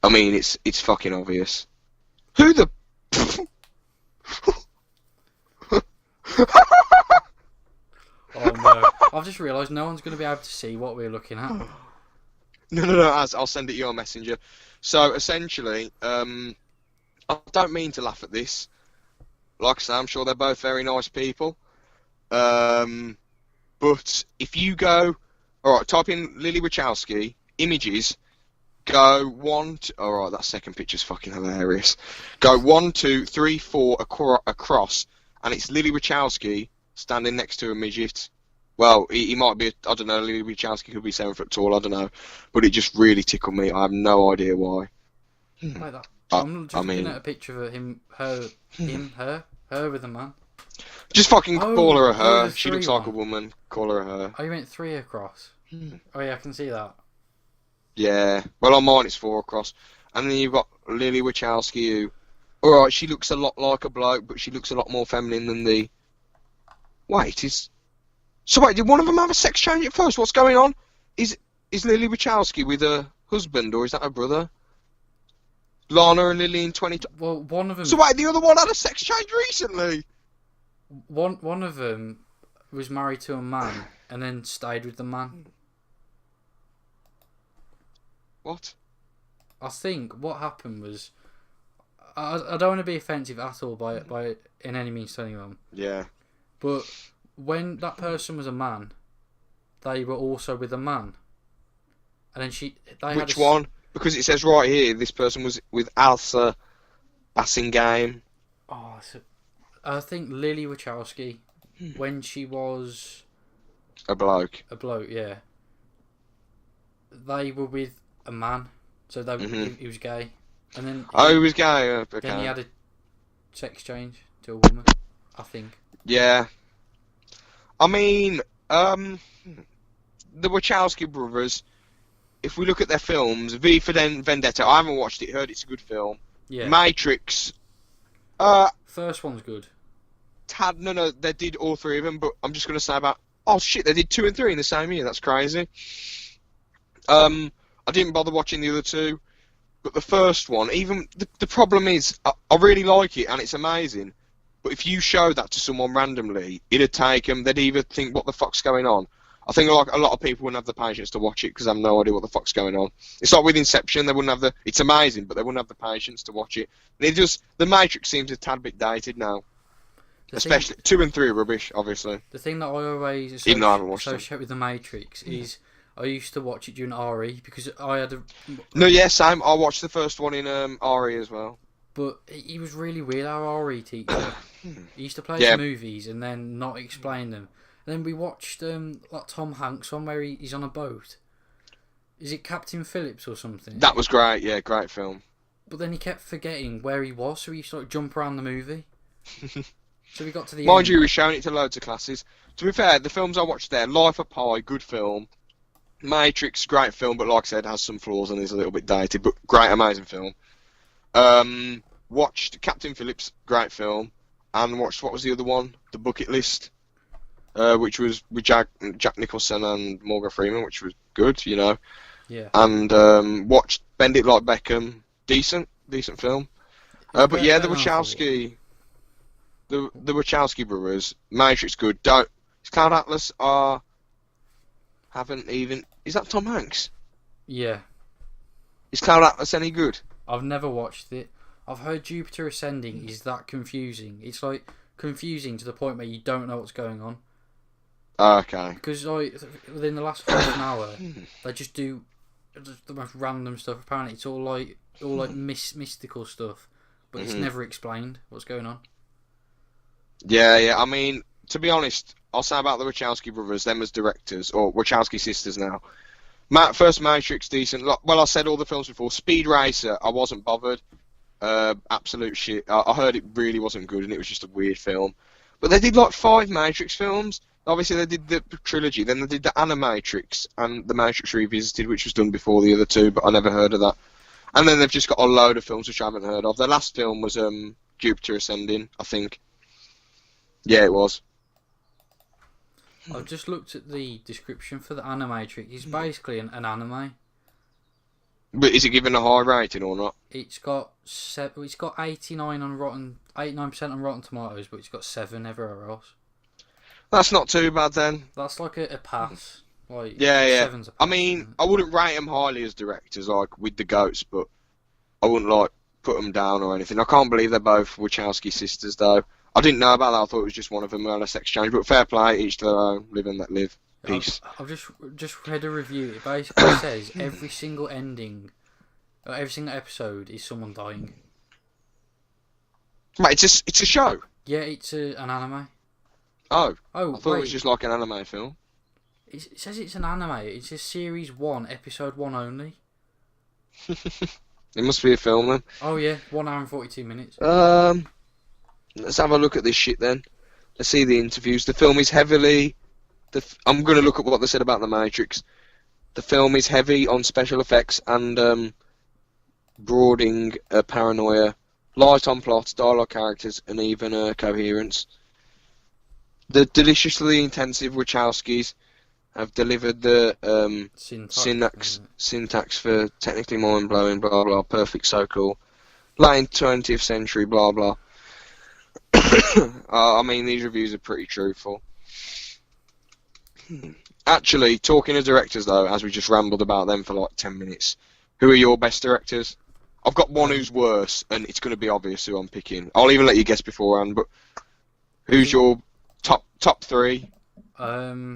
I mean, it's fucking obvious. Who the... Oh no! I've just realised no one's going to be able to see what we're looking at. No, I'll send it you on Messenger. So, essentially, I don't mean to laugh at this. Like I say, I'm sure they're both very nice people. But if you go... Alright, type in Lily Wachowski, images, go alright, that second picture's fucking hilarious. Go 1, 2, 3, 4 across, and it's Lily Wachowski standing next to a midget. Well, he might be, I don't know, Lily Wachowski could be 7 foot tall, I don't know. But it just really tickled me. I have no idea why. Like that. I'm just looking at a picture of her with a man. Just fucking call her a her. The She looks like a woman. Call her a her. Oh, you meant 3 across? Oh yeah, I can see that. Yeah. Well, on mine it's 4 across. And then you've got Lily Wachowski who... Alright, she looks a lot like a bloke, but she looks a lot more feminine than the... Wait, So wait, did one of them have a sex change at first? What's going on? Is Lily Wachowski with her husband, or is that her brother? Lana and Lily in 20... Well, one of them... So wait, the other one had a sex change recently? One of them was married to a man, and then stayed with the man. What? I think what happened was... I don't want to be offensive at all by in any means to anyone. Yeah. But when that person was a man, they were also with a man. And then Which one? Because it says right here, this person was with Elsa Bassingame. Oh, I think Lily Wachowski, when she was... A bloke. A bloke, yeah. They were with a man, so he was gay. And then he was gay, okay. Then he had a sex change to a woman, I think. Yeah. I mean, the Wachowski brothers, if we look at their films, V for Vendetta, I haven't watched it, heard it's a good film. Yeah. Matrix. First one's good. No, they did all 3 of them, but I'm just going to say about... Oh shit, they did 2 and 3 in the same year, that's crazy. I didn't bother watching the other 2, but the first one, even... The problem is, I really like it, and it's amazing. But if you show that to someone randomly, it'd take them, they'd either think, what the fuck's going on? I think like a lot of people wouldn't have the patience to watch it because they have no idea what the fuck's going on. It's like with Inception, they wouldn't have the... It's amazing, but they wouldn't have the patience to watch it. And the Matrix seems a tad bit dated now. Especially 2 and 3 are rubbish, obviously. The thing that I always associate with the Matrix is I used to watch it during RE because I had a... No, yeah, Sam, I watched the first one in RE as well. But he was really weird, our RE teacher. He used to play some movies and then not explain them. And then we watched like Tom Hanks one where he's on a boat. Is it Captain Phillips or something? That was great, yeah, great film. But then he kept forgetting where he was, so he used to like jump around the movie. So we got to the Mind end. you, he was showing it to loads of classes. To be fair, the films I watched there, Life of Pi, good film. Matrix, great film, but like I said, has some flaws and is a little bit dated, but great, amazing film. Watched Captain Phillips, great film. And watched, what was the other one? The Bucket List. Which was with Jack Nicholson and Morgan Freeman, which was good, you know. Yeah. And watched Bend It Like Beckham, decent film. But yeah, the Wachowski brothers, Matrix good. Cloud Atlas haven't even... Is that Tom Hanks? Yeah. Is Cloud Atlas any good? I've never watched it. I've heard Jupiter Ascending is that confusing. It's like confusing to the point where you don't know what's going on. Okay. Because like within the last half an hour, they just do the most random stuff. Apparently, it's all like mystical stuff, but it's never explained what's going on. Yeah. I mean, to be honest, I'll say about the Wachowski brothers, them as directors, or Wachowski sisters now. First Matrix, decent. Well, I said all the films before. Speed Racer, I wasn't bothered. Absolute shit. I heard it really wasn't good and it was just a weird film. But they did like 5 Matrix films. Obviously, they did the trilogy, then they did the Animatrix and the Matrix Revisited, which was done before the other 2, but I never heard of that. And then they've just got a load of films which I haven't heard of. Their last film was Jupiter Ascending, I think. Yeah, it was. I've just looked at the description for the Animatrix. It's basically an anime. But is it given a high rating or not? It's got 89% on Rotten Tomatoes, but it's got 7 everywhere else. That's not too bad then. That's like a pass. Like, yeah. 7's a pass, I mean, I wouldn't rate them highly as directors, like with the goats, but I wouldn't like put them down or anything. I can't believe they're both Wachowski sisters, though. I didn't know about that. I thought it was just one of them on a sex change. But fair play, each to their own. Live and let live. Peace. I've just read a review. It basically says every single ending, or every single episode is someone dying. Mate, it's a show. Yeah, it's an anime. Oh, I thought it was just like an anime film. It says it's an anime. It says Series 1, Episode 1 only. It must be a film then. Oh yeah, 1 hour and 42 minutes. Let's have a look at this shit then. Let's see the interviews. The film is heavily... I'm going to look at what they said about The Matrix. The film is heavy on special effects and brooding paranoia, light on plot, dialogue characters, and even coherence. The deliciously intensive Wachowskis have delivered the syntax for technically mind-blowing, blah blah, perfect, so cool. Late 20th century, blah blah. I mean, these reviews are pretty truthful. Actually, talking to directors though, as we just rambled about them for like 10 minutes, who are your best directors? I've got one who's worse, and it's going to be obvious who I'm picking. I'll even let you guess beforehand, but who's your top 3? I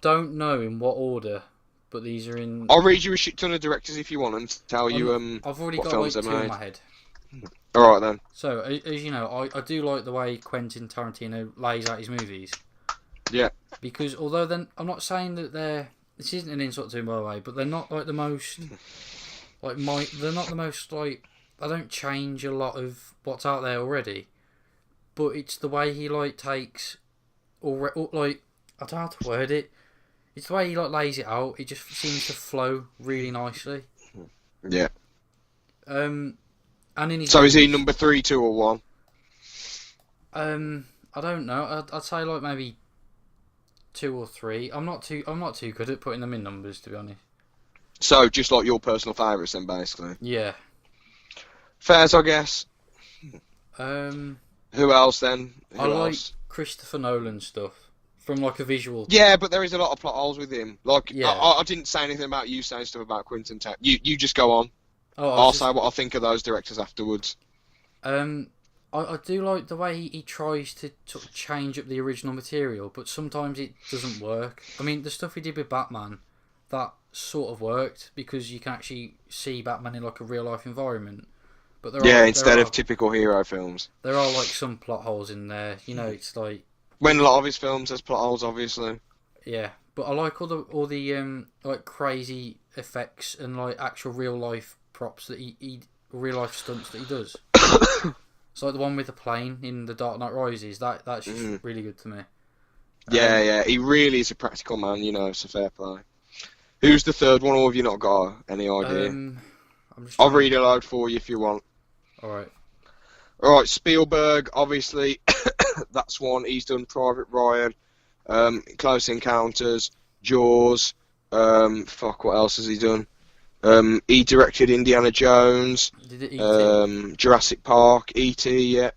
don't know in what order, but these are in... I'll read you a shit ton of directors if you want and tell you I've already what got films like they 2 in made. my head. Alright then. So, as you know, I do like the way Quentin Tarantino lays out his movies. Yeah. Because although then I'm not saying that this isn't an insult to him by the way, but they're not like the most they're not the most like, they don't change a lot of what's out there already. But it's the way he like takes or like, I don't know how to word it. It's the way he like lays it out. It just seems to flow really nicely. Yeah. And in his so is he number 3, 2, or 1? I don't know. I'd say like maybe 2 or 3. I'm not too good at putting them in numbers, to be honest. So just like your personal favourites then, basically. Yeah. Fairs, I guess. Who else then? I like Christopher Nolan stuff from like a visual. Yeah, but there is a lot of plot holes with him. Like, yeah. I didn't say anything about you saying stuff about Quentin Tarantino. You just go on. Oh, I'll say what I think of those directors afterwards. I do like the way he tries to sort of change up the original material, but sometimes it doesn't work. I mean, the stuff he did with Batman, that sort of worked because you can actually see Batman in like a real life environment. But instead of typical hero films. There are like some plot holes in there. You know, it's like when a lot of his films has plot holes, obviously. Yeah, but I like all the like crazy effects and like actual real life props that he real life stunts that he does. So like the one with the plane in The Dark Knight Rises, that's just really good to me. Yeah, he really is a practical man, you know, so fair play. Who's the third one, or have you not got any idea? I'll read it aloud for you if you want. Alright, Spielberg, obviously, that's one. He's done Private Ryan, Close Encounters, Jaws, what else has he done? He directed Indiana Jones, Did it E.T.? Jurassic Park, E.T., yeah,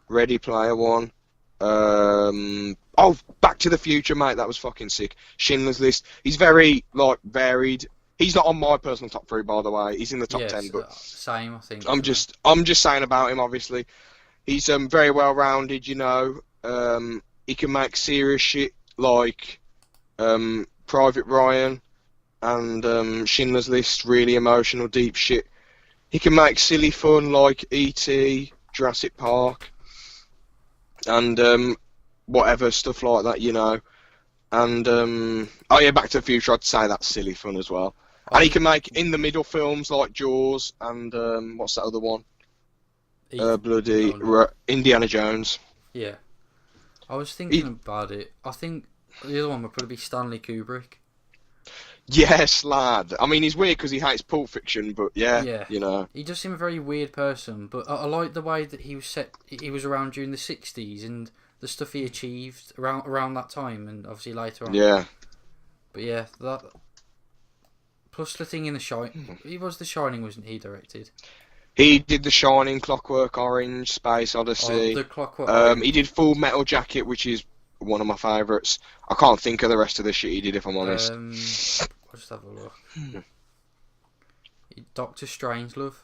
Ready Player One, Back to the Future, mate, that was fucking sick. Schindler's List. He's very, like, varied. He's not on my personal top 3, by the way. He's in the top 10, but same, I think. I'm just saying about him, obviously. He's very well-rounded, you know. He can make serious shit like Private Ryan and Schindler's List, really emotional, deep shit. He can make silly fun like E.T., Jurassic Park, and whatever, stuff like that, you know. And oh yeah, Back to the Future. I'd say that's silly fun as well. And he can make in the middle films like Jaws and what's that other one? Indiana Jones. Yeah. I was thinking about it. I think the other one would probably be Stanley Kubrick. Yes, lad. I mean, he's weird because he hates Pulp Fiction, but yeah, you know. He does seem a very weird person, but I like the way that he was set. He was around during the 60s and the stuff he achieved around that time, and obviously later on. Yeah. But yeah, that. Plus the thing in The Shining. He was The Shining, wasn't he? Directed. He did The Shining, Clockwork Orange, Space Odyssey. The Clockwork Orange. He did Full Metal Jacket, which is one of my favourites. I can't think of the rest of the shit he did, if I'm honest. I'll just have a look. Doctor Strangelove.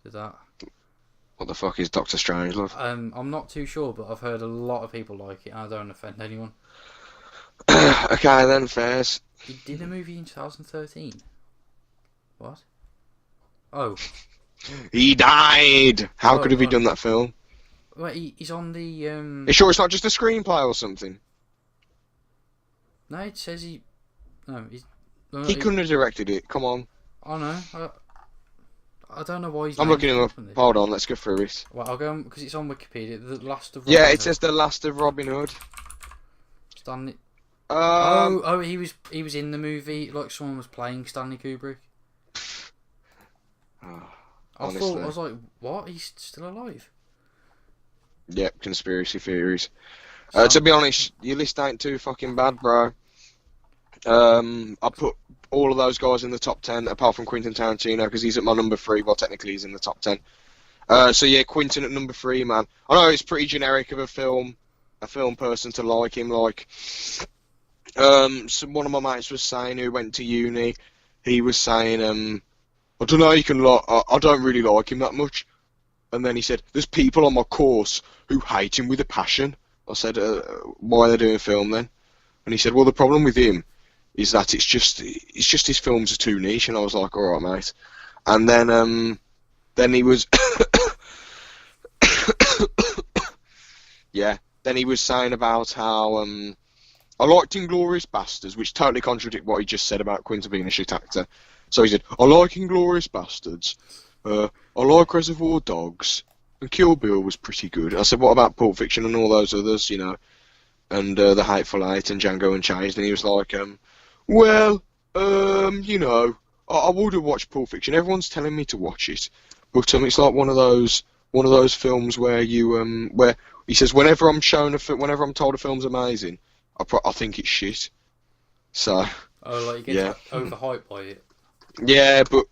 Did that? What the fuck is Doctor Strangelove? I'm not too sure, but I've heard a lot of people like it, and I don't offend anyone. Okay then, fairs. He did a movie in 2013. What? Oh. He died! How could have he done that film? Wait, he's on the... You sure it's not just a screenplay or something? No, it says he... No, he's... No, he couldn't have directed it, come on. I know. I don't know why he's... I'm looking him up. Hold on, let's go through it. Well, I'll go because it's on Wikipedia. The Last of Robin Hood. It says The Last of Robin Hood. Stanley... Oh, he was in the movie, like someone was playing Stanley Kubrick. I was like, what? He's still alive? Yep, conspiracy theories. To be honest, your list ain't too fucking bad, bro. I put all of those guys in the top 10, apart from Quentin Tarantino, because he's at my number 3. Well, technically he's in the top 10. So yeah, Quentin at number 3, man. I know it's pretty generic of a film person to like him. Like, one of my mates was saying, who went to uni, he was saying, I don't know, I don't really like him that much. And then he said, there's people on my course who hate him with a passion. I said, why are they doing film then? And he said, well, the problem with him is that it's just his films are too niche. And I was like, all right, mate. And then he was, yeah. Then he was saying about how I liked Inglourious Basterds, which totally contradicted what he just said about Quentin being a shit actor. So he said, I like Inglourious Basterds. I like Reservoir Dogs. And Kill Bill was pretty good. I said, what about Pulp Fiction and all those others, you know? And The Hateful Eight and Django Unchained. And he was like, well, you know, I would have watched Pulp Fiction. Everyone's telling me to watch it. But it's like one of those films where you, where he says, whenever I'm told a film's amazing, I think it's shit. So. Oh, like you get overhyped by it. Yeah, but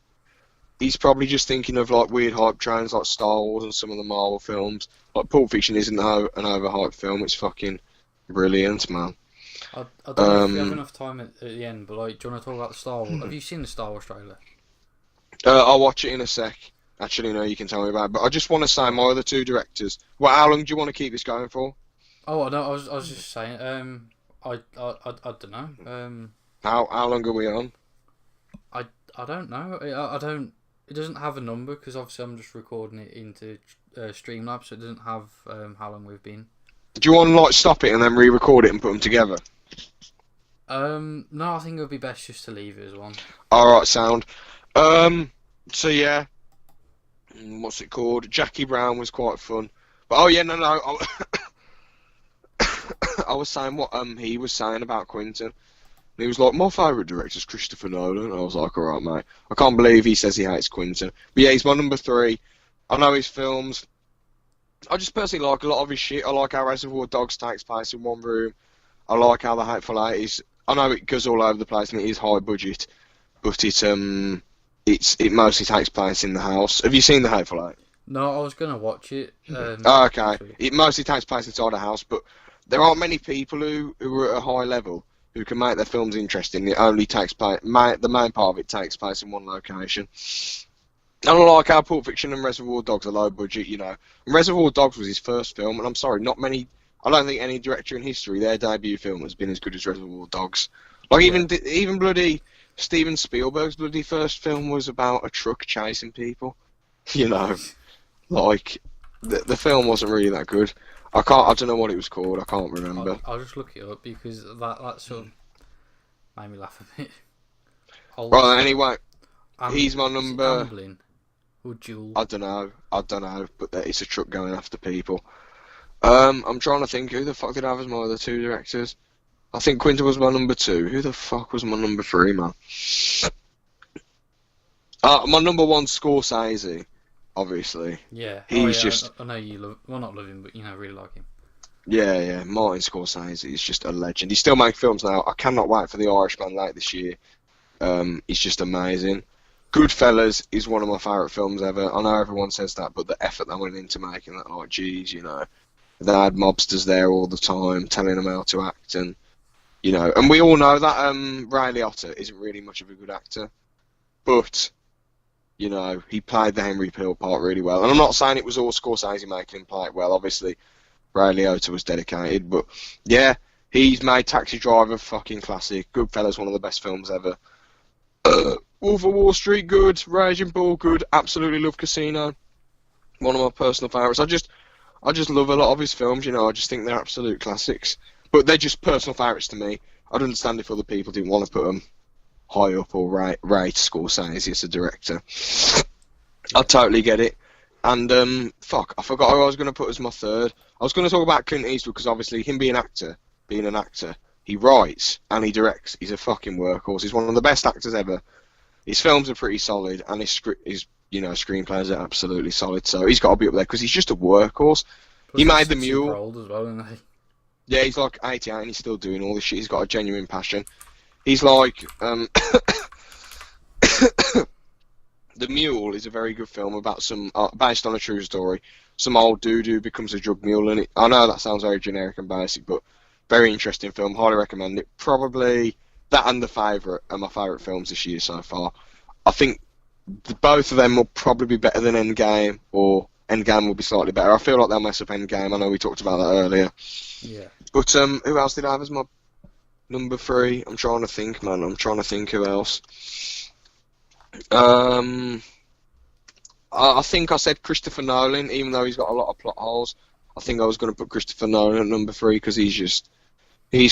he's probably just thinking of like weird hype trains like Star Wars and some of the Marvel films. Like Pulp Fiction isn't an overhyped film. It's fucking brilliant, man. I don't know if we have enough time at the end, but like, do you want to talk about the Star Wars? Have you seen the Star Wars trailer? I'll watch it in a sec. Actually, no, you can tell me about it. But I just want to say my other 2 directors. Well, how long do you want to keep this going for? Oh, no, I was just saying. I don't know. How long are we on? I don't know. I don't. It doesn't have a number because obviously I'm just recording it into Streamlabs, so it doesn't have how long we've been. Do you want to like stop it and then re-record it and put them together? No, I think it would be best just to leave it as one. All right, sound. So yeah, what's it called? Jackie Brown was quite fun. But oh yeah, no. I was saying what he was saying about Quentin. And he was like, my favourite director's Christopher Nolan. I was like, alright, mate. I can't believe he says he hates Quentin. But yeah, he's my number 3. I know his films. I just personally like a lot of his shit. I like how Reservoir Dogs takes place in one room. I like how The Hateful Eight is... I know it goes all over the place and it is high budget. But it mostly takes place in the house. Have you seen The Hateful Eight? No, I was going to watch it. Okay. It mostly takes place inside a house, but there aren't many people who are at a high level who can make their films interesting. It only takes place, the main part of it takes place in one location. And I like how Pulp Fiction and Reservoir Dogs are low budget, you know. And Reservoir Dogs was his first film, and I'm sorry, I don't think any director in history, their debut film has been as good as Reservoir Dogs. Like, even bloody Steven Spielberg's bloody first film was about a truck chasing people. You know, like, the film wasn't really that good. I don't know what it was called. I can't remember. I'll just look it up because that sort of made me laugh a bit. Right, anyway, he's my Is it number. Amblin or Jewel? I don't know, but it's a truck going after people. I'm trying to think, who the fuck did I have as my other two directors? I think Quinta was my number 2. Who the fuck was my number 3, man? My number 1's Scorsese, obviously. Yeah. He's just... I know you love... Well, not love him, but, really like him. Yeah, Martin Scorsese is just a legend. He still makes films now. I cannot wait for The Irishman late this year. He's just amazing. Goodfellas is one of my favourite films ever. I know everyone says that, but the effort that went into making that, like, geez, They had mobsters there all the time, telling them how to act, and we all know that Ray Liotta isn't really much of a good actor, but he played the Henry Peel part really well. And I'm not saying it was all Scorsese making him play it well. Obviously, Ray Liotta was dedicated, but yeah, he's made Taxi Driver fucking classic. Goodfellas, one of the best films ever. Wolf of Wall Street, good. Raging Bull, good. Absolutely love Casino. One of my personal favourites. I just love a lot of his films. I just think they're absolute classics. But they're just personal favourites to me. I'd understand if other people didn't want to put them high up or rate Scorsese as a director. I totally get it. And, I forgot who I was going to put as my third. I was going to talk about Clint Eastwood because obviously him being an actor, he writes and he directs. He's a fucking workhorse. He's one of the best actors ever. His films are pretty solid and his screenplays are absolutely solid. So he's got to be up there because he's just a workhorse. He made The Mule. Super old as well, isn't he? Yeah, he's like 88 and he's still doing all this shit. He's got a genuine passion. He's like... The Mule is a very good film about based on a true story. Some old dude who becomes a drug mule, and I know that sounds very generic and basic, but very interesting film. Highly recommend it. Probably that and The Favourite are my favourite films this year so far. I think both of them will probably be better than Endgame, or Endgame will be slightly better. I feel like they'll mess up Endgame. I know we talked about that earlier. Yeah. But who else did I have as my number 3? I'm trying to think, man. Who else. I think I said Christopher Nolan, even though he's got a lot of plot holes. I think I was going to put Christopher Nolan at number 3 because he's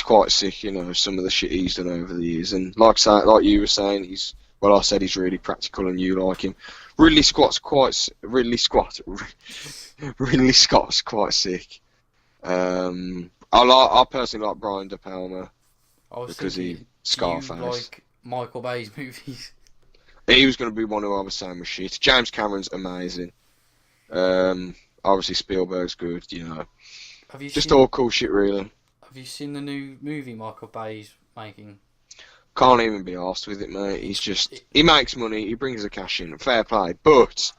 quite sick, some of the shit he's done over the years. And like you were saying, he's really practical and you like him. Ridley Scott's quite sick. I personally like Brian De Palma because he Scarface. Do you like Michael Bay's movies? He was going to be one who I was saying was shit. James Cameron's amazing. Obviously Spielberg's good, Have you just all cool shit, really. Have you seen the new movie Michael Bay's making? Can't even be arsed with it, mate. He makes money, he brings the cash in, fair play, but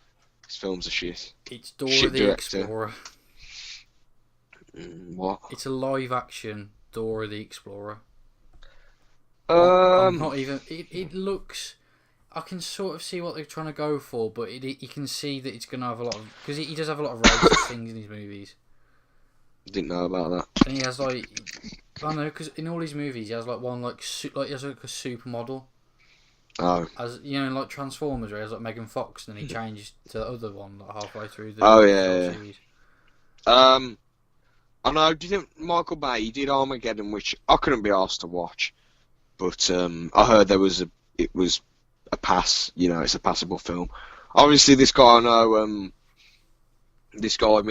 his films are shit. It's Dora shit the director. Explorer. What? It's a live action Dora the Explorer. I'm not even. It looks. I can sort of see what they're trying to go for, but you can see that it's going to have a lot of... Because he does have a lot of racist things in his movies. Didn't know about that. And he has like... I don't know, because in all his movies he has like one he has like a supermodel. Oh. As like Transformers, where he has like Megan Fox, and then he changes to the other one like halfway through the series. I know, do you think Michael Bay, he did Armageddon, which I couldn't be asked to watch. But I heard it was a pass, it's a passable film. Obviously, this guy I know, me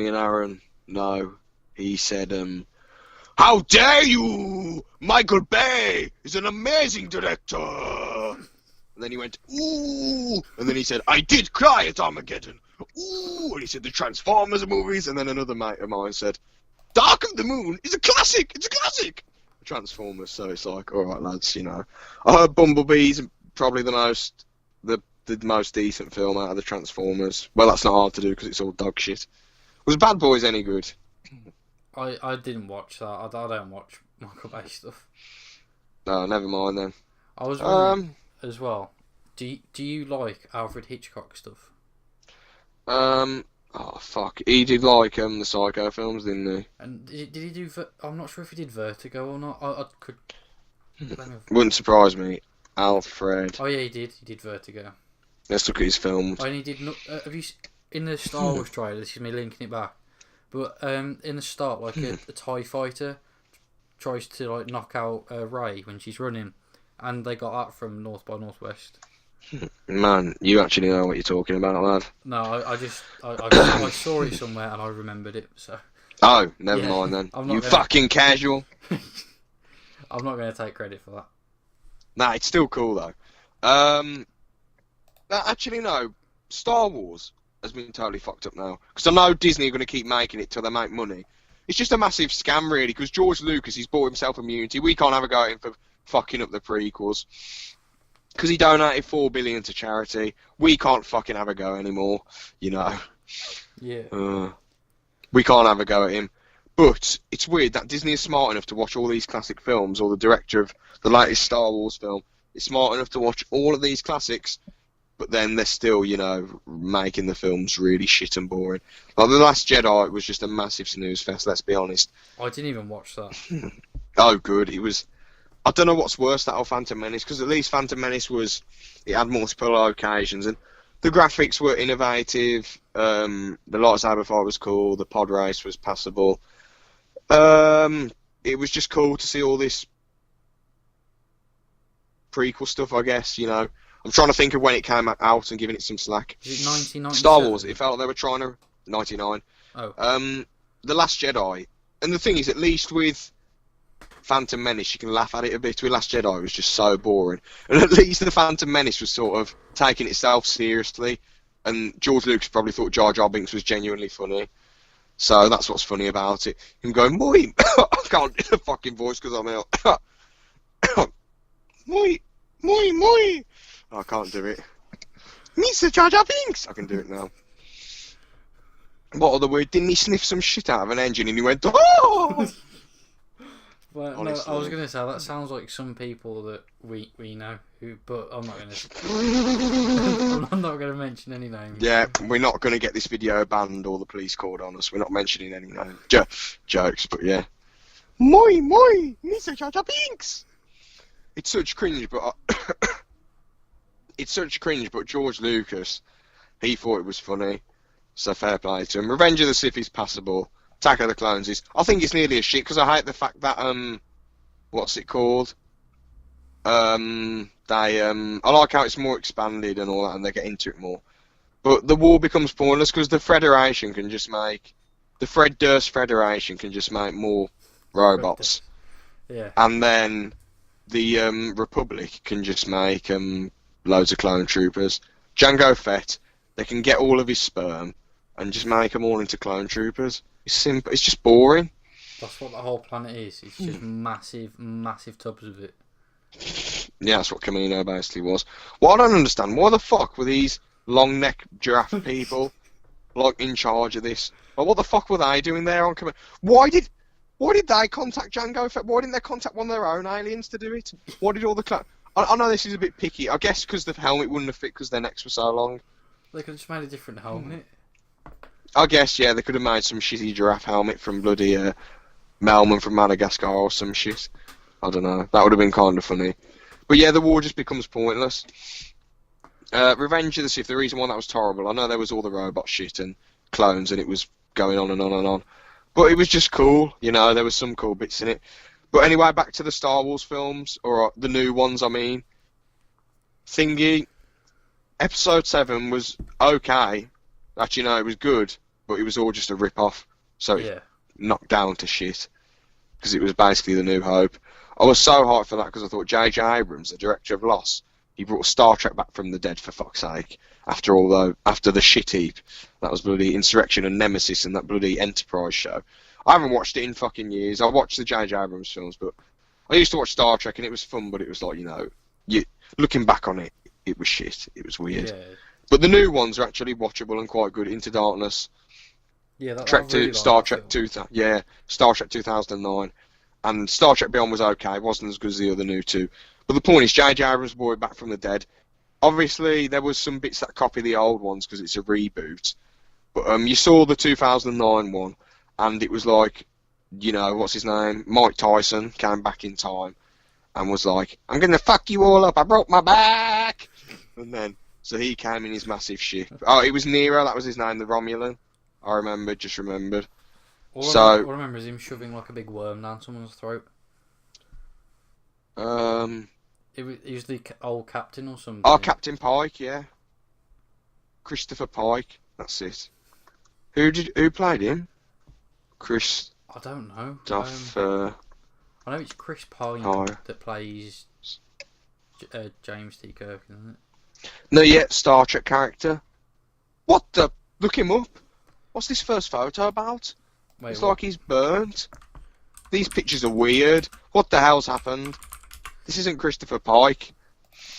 and Aaron know, he said, "How dare you! Michael Bay is an amazing director!" And then he went, "Ooh!" And then he said, "I did cry at Armageddon! Ooh!" And he said, "The Transformers movies." And then another mate of mine said, "Dark of the Moon is a classic! It's a classic!" Transformers, so it's like, alright lads, I heard Bumblebee's probably the most decent film out of the Transformers. Well, that's not hard to do because it's all dog shit. Was Bad Boys any good? I didn't watch that. I don't watch Michael Bay stuff. No, never mind then. I was wondering as well. Do you like Alfred Hitchcock stuff? Oh fuck, he did like the Psycho films, didn't he? And did he do? I'm not sure if he did Vertigo or not. I could. Wouldn't surprise me. Alfred. Oh yeah, he did. He did Vertigo. Let's look at his films. And he did. Have you in the Star Wars trailer? This is me linking it back. But in the start, like a TIE fighter tries to like knock out Rey when she's running, and they got that from North by Northwest. Man, you actually know what you're talking about, lad. No, I saw it somewhere and I remembered it. So. Oh, never mind then. You fucking casual. I'm not going to take credit for that. Nah, it's still cool though. Actually, no. Star Wars has been totally fucked up now. Because I know Disney are going to keep making it till they make money. It's just a massive scam, really. Because George Lucas, he's bought himself immunity. We can't have a go at him for fucking up the prequels. Because he donated $4 billion to charity. We can't fucking have a go anymore. You know. Yeah. We can't have a go at him. But it's weird that Disney is smart enough to watch all these classic films, or the director of the latest Star Wars film is smart enough to watch all of these classics, but then they're still, you know, making the films really shit and boring. Like The Last Jedi was just a massive snooze fest, let's be honest. I didn't even watch that. Oh, good. It was... I don't know what's worse, that or Phantom Menace, because at least Phantom Menace it had multiple locations, and the graphics were innovative, the lightsaber fight was cool, the pod race was passable. It was just cool to see all this prequel stuff, I guess, you know. I'm trying to think of when it came out and giving it some slack. Is it 1997? Star Wars, it felt like they were trying to... 99. Oh. The Last Jedi, and the thing is, at least with Phantom Menace, you can laugh at it a bit. With Last Jedi, it was just so boring. And at least the Phantom Menace was sort of taking itself seriously, and George Lucas probably thought Jar Jar Binks was genuinely funny. So that's what's funny about it. Him going, moi! I can't do the fucking voice because I'm out. Moi! Moi! Moi! I can't do it. Mr. Jar Jar Binks! I can do it now. What other word? Didn't he sniff some shit out of an engine and he went, oh! Well, no, I was going to say, that sounds like some people that we know, but I'm not going to... I'm not going to mention any names. Yeah, we're not going to get this video banned or the police called on us. We're not mentioning any names. Jokes, but yeah. Moi, moi, Mr. Jar Jar Binks! It's such cringe, but... it's such cringe, but George Lucas, he thought it was funny. So fair play to him. Revenge of the Sith is passable. Attack of the Clones is... I think it's nearly a shit, because I hate the fact that, what's it called? I like how it's more expanded and all that, and they get into it more. But the war becomes pointless, because the Federation can just make... The Fred Durst Federation can just make more robots. Yeah. And then the Republic can just make loads of clone troopers. Jango Fett, they can get all of his sperm and just make them all into clone troopers. It's simple. It's just boring. That's what the whole planet is. It's just massive, massive tubs of it. Yeah, that's what Camino basically was. What I don't understand, why the fuck were these long neck giraffe people like in charge of this? Like, what the fuck were they doing there on Camino? Why did they contact Jango Fett? Why didn't they contact one of their own aliens to do it? Why did all the I know this is a bit picky. I guess because the helmet wouldn't have fit because their necks were so long. They could have just made a different helmet. I guess, yeah, they could have made some shitty giraffe helmet from bloody Melman from Madagascar or some shit. I don't know. That would have been kind of funny. But yeah, the war just becomes pointless. Revenge of the Sith, the reason why that was terrible, I know there was all the robot shit and clones and it was going on and on and on. But it was just cool, you know, there was some cool bits in it. But anyway, back to the Star Wars films, or the new ones, I mean. Thingy, Episode 7 was okay. Actually, no, it was good, but it was all just a rip-off. So it knocked down to shit. Because it was basically the New Hope. I was so hyped for that because I thought J.J. Abrams, the director of Lost, he brought Star Trek back from the dead, for fuck's sake. After the shit heap. That was bloody Insurrection and Nemesis and that bloody Enterprise show. I haven't watched it in fucking years. I watched the J.J. Abrams films, but I used to watch Star Trek and it was fun, but it was like, you know, looking back on it, it was shit. It was weird. Yeah. But the new ones are actually watchable and quite good. Into Darkness. Yeah, Star Trek 2000. Yeah, Star Trek 2009. And Star Trek Beyond was okay. It wasn't as good as the other new two. But the point is, J.J. Abrams brought it back from the dead. Obviously, there was some bits that copy the old ones because it's a reboot. But you saw the 2009 one, and it was like, you know, what's his name? Mike Tyson came back in time and was like, I'm going to fuck you all up. I broke my back. And then, so he came in his massive ship. Oh, it was Nero. That was his name, the Romulan. I just remembered. All I remember is him shoving like a big worm down someone's throat. He was the old captain or something. Oh, Captain Pike, yeah. Christopher Pike, that's it. Who played him? Chris. I don't know. I know it's Chris Pine that plays James T. Kirk, isn't it? No, yeah, Star Trek character. What the? Look him up. What's this first photo about? Wait, it's what? like he's burnt. These pictures are weird. What the hell's happened? This isn't Christopher Pike.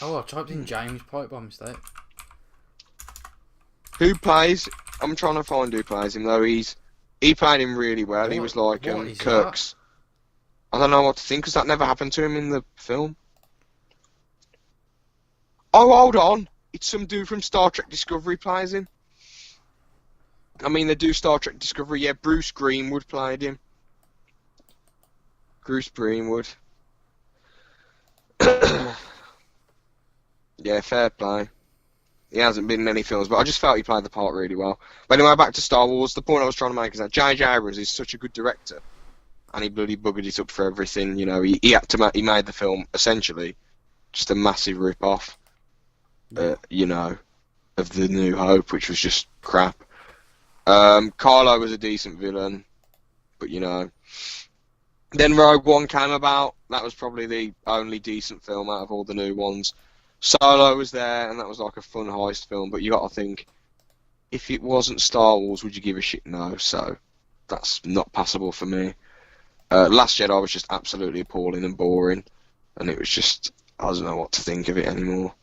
Oh, I typed in James Pike by mistake. Who plays? I'm trying to find who plays him though. He played him really well. He was like Kirk's. I don't know what to think because that never happened to him in the film. Oh, hold on. It's some dude from Star Trek Discovery plays him. I mean, they do Star Trek Discovery. Yeah, Bruce Greenwood played him. Bruce Greenwood. Yeah, fair play. He hasn't been in any films, but I just felt he played the part really well. But anyway, back to Star Wars. The point I was trying to make is that J.J. Abrams is such a good director, and he bloody buggered it up for everything. You know, he had to he made the film essentially just a massive rip-off. You know, of the New Hope, which was just crap. Kylo was a decent villain, but you know. Then Rogue One came about. That was probably the only decent film out of all the new ones. Solo was there, and that was like a fun heist film, but you got to think, if it wasn't Star Wars, would you give a shit? No, so that's not passable for me. Last Jedi was just absolutely appalling and boring, and it was just, I don't know what to think of it anymore.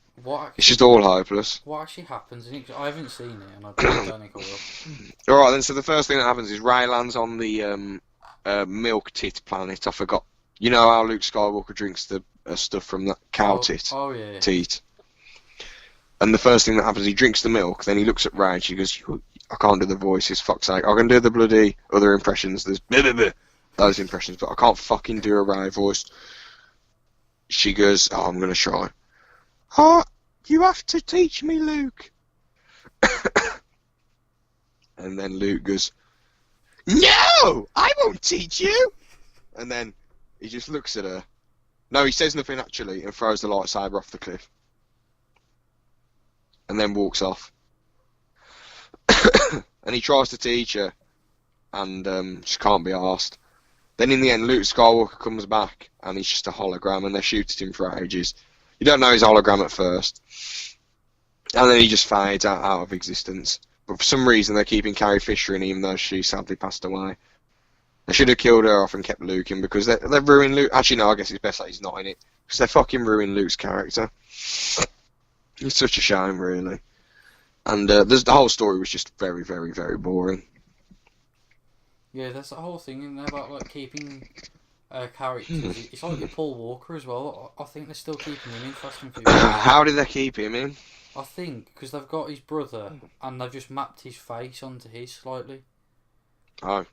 It's just all hopeless. What actually happens in it? I haven't seen it, and I don't think I will. Alright then, so the first thing that happens is Rey lands on the milk tit planet. I forgot. You know how Luke Skywalker drinks the stuff from that cow tit? Oh, yeah. Teat. And the first thing that happens, he drinks the milk, then he looks at Rey and she goes, I can't do the voices, fuck's sake. I can do the bloody other impressions, there's those impressions, but I can't fucking do a Rey voice. She goes, oh, I'm going to try. Oh, you have to teach me, Luke. And then Luke goes, no, I won't teach you. And then he just looks at her. No, he says nothing actually and throws the lightsaber off the cliff. And then walks off. And he tries to teach her. And she can't be arsed. Then in the end, Luke Skywalker comes back and he's just a hologram and they shoot at him for ages. You don't know he's a hologram at first. And then he just fades out of existence. But for some reason they're keeping Carrie Fisher in even though she sadly passed away. They should have killed her off and kept Luke in because they've ruined Luke. Actually, no, I guess it's best that he's not in it. Because they fucking ruined Luke's character. It's such a shame, really. And the whole story was just very, very, very boring. Yeah, that's the whole thing, isn't it, about like keeping characters. It's like Paul Walker as well. I think they're still keeping him in Fast and Furious. How did they keep him in? I think because they've got his brother and they've just mapped his face onto his slightly. Oh.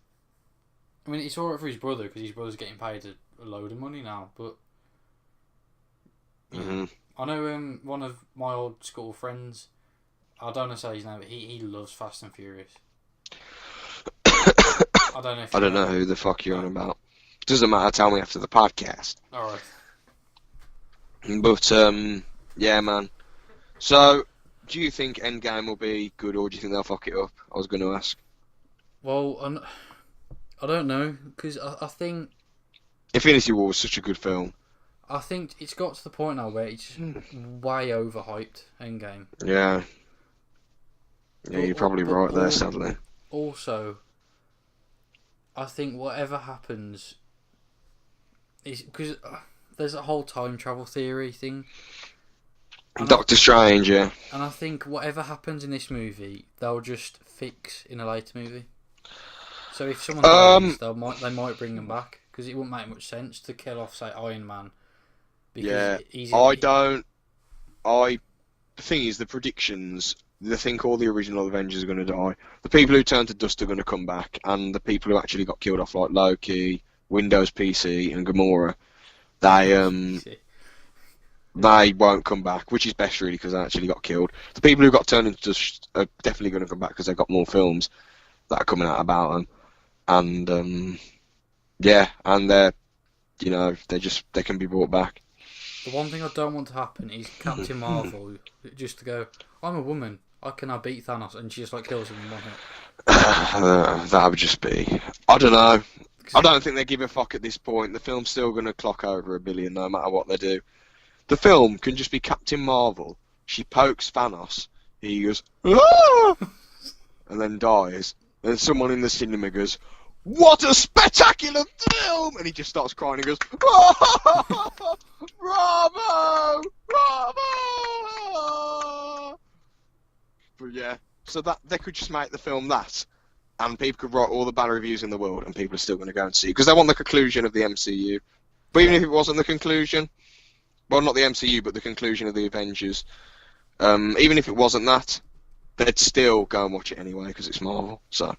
I mean, it's alright for his brother because his brother's getting paid a load of money now, but yeah. I know one of my old school friends, I don't want to say his name, but he loves Fast and Furious. I don't know if I don't know who the fuck you're on about. Doesn't matter, tell me after the podcast. Alright. But, yeah, man. So, do you think Endgame will be good or do you think they'll fuck it up? I was going to ask. Well, I don't know, because I think Infinity War was such a good film. I think it's got to the point now where it's way overhyped, Endgame. Yeah. Yeah, you're probably right there, sadly. Also, I think whatever happens is because there's a whole time travel theory thing. Doctor Strange, yeah. And I think whatever happens in this movie, they'll just fix in a later movie. So if someone dies, they might bring them back because it wouldn't make much sense to kill off, say, Iron Man. Yeah, the thing is, the predictions, they think all the original Avengers are going to die. The people who turn to dust are going to come back, and the people who actually got killed off, like Loki, Windows PC, and Gamora, they won't come back, which is best really because they actually got killed. The people who got turned into dust are definitely going to come back because they've got more films that are coming out about them. and yeah, and they're they can be brought back. The one thing I don't want to happen is Captain Marvel just to go, I'm a woman, I can now beat Thanos, and she just like kills him in one hit. That would just be, I don't know. I don't think they give a fuck at this point. The film's still going to clock over 1 billion no matter what they do. The film can just be Captain Marvel. She pokes Thanos. He goes, ah! And then dies. And someone in the cinema goes, what a spectacular film! And he just starts crying and goes, oh, bravo! Bravo! But yeah, so that they could just make the film that, and people could write all the bad reviews in the world, and people are still going to go and see it, because they want the conclusion of the MCU. But even if it wasn't the conclusion, well, not the MCU, but the conclusion of the Avengers, even if it wasn't that, they'd still go and watch it anyway, because it's Marvel, so...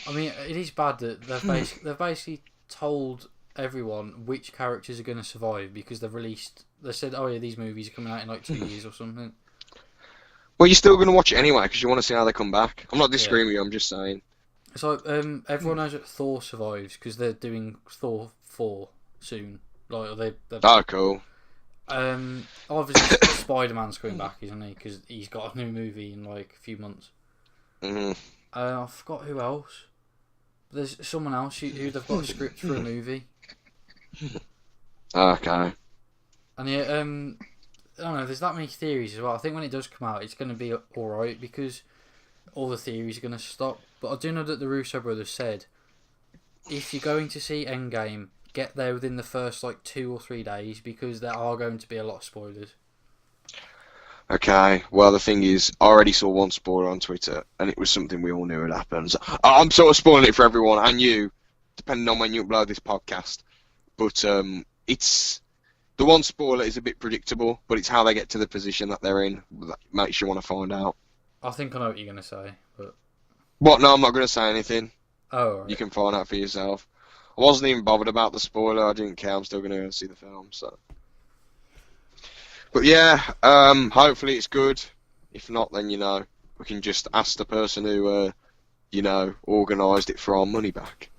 I mean, it is bad that they've basically told everyone which characters are going to survive, because they said, oh yeah, these movies are coming out in like 2 years or something. Well, you're still going to watch it anyway, because you want to see how they come back. I'm not disagreeing with you, I'm just saying. It's like, everyone knows that Thor survives, because they're doing Thor 4 soon. Like, Oh, cool. Obviously Spider-Man's coming back, isn't he? Because he's got a new movie in like a few months. Mm-hmm. I forgot who else. There's someone else who they've got a script for a movie. Okay. And yeah, I don't know, there's that many theories as well. I think when it does come out, it's going to be alright, because all the theories are going to stop. But I do know that the Russo brothers said, if you're going to see Endgame, get there within the first like 2 or 3 days, because there are going to be a lot of spoilers. Okay, well the thing is, I already saw one spoiler on Twitter, and it was something we all knew would happen. So I'm sort of spoiling it for everyone, and you, depending on when you upload this podcast. But it's... The one spoiler is a bit predictable, but it's how they get to the position that they're in that makes you want to find out. I think I know what you're going to say, but... What? No, I'm not going to say anything. Oh, right. You can find out for yourself. I wasn't even bothered about the spoiler, I didn't care, I'm still going to see the film, so... But yeah, hopefully it's good. If not, then, we can just ask the person who, organised it for our money back.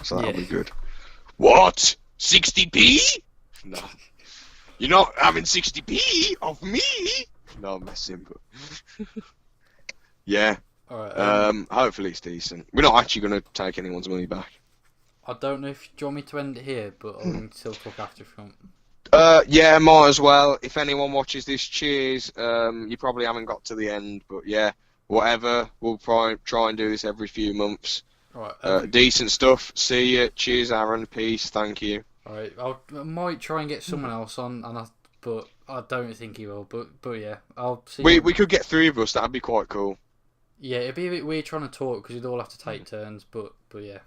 So that'll be good. What? 60p? No. You're not having 60p of me? No, I'm messing, but... yeah. Alright, hopefully it's decent. We're not actually going to take anyone's money back. I don't know if... Do you want me to end it here, but I'll still talk after if you want. Yeah, might as well. If anyone watches this, cheers. You probably haven't got to the end, but yeah, whatever. We'll try and do this every few months. Alright. Decent stuff. See you. Cheers, Aaron. Peace. Thank you. Alright, I might try and get someone else on, but I don't think he will. But yeah, I'll see. We could get 3 of us. That'd be quite cool. Yeah, it'd be a bit weird trying to talk because you'd all have to take turns. But yeah.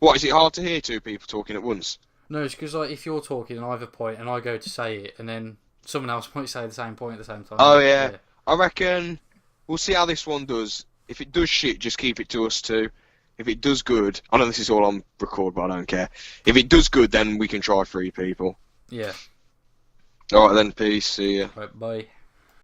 What, is it hard to hear 2 people talking at once? No, it's because like if you're talking and I have a point and I go to say it, and then someone else might say the same point at the same time. Oh yeah. I reckon we'll see how this one does. If it does shit, just keep it to us 2. If it does good, I know this is all on record, but I don't care. If it does good, then we can try 3 people. Yeah. Alright then, peace, see ya. Right, bye.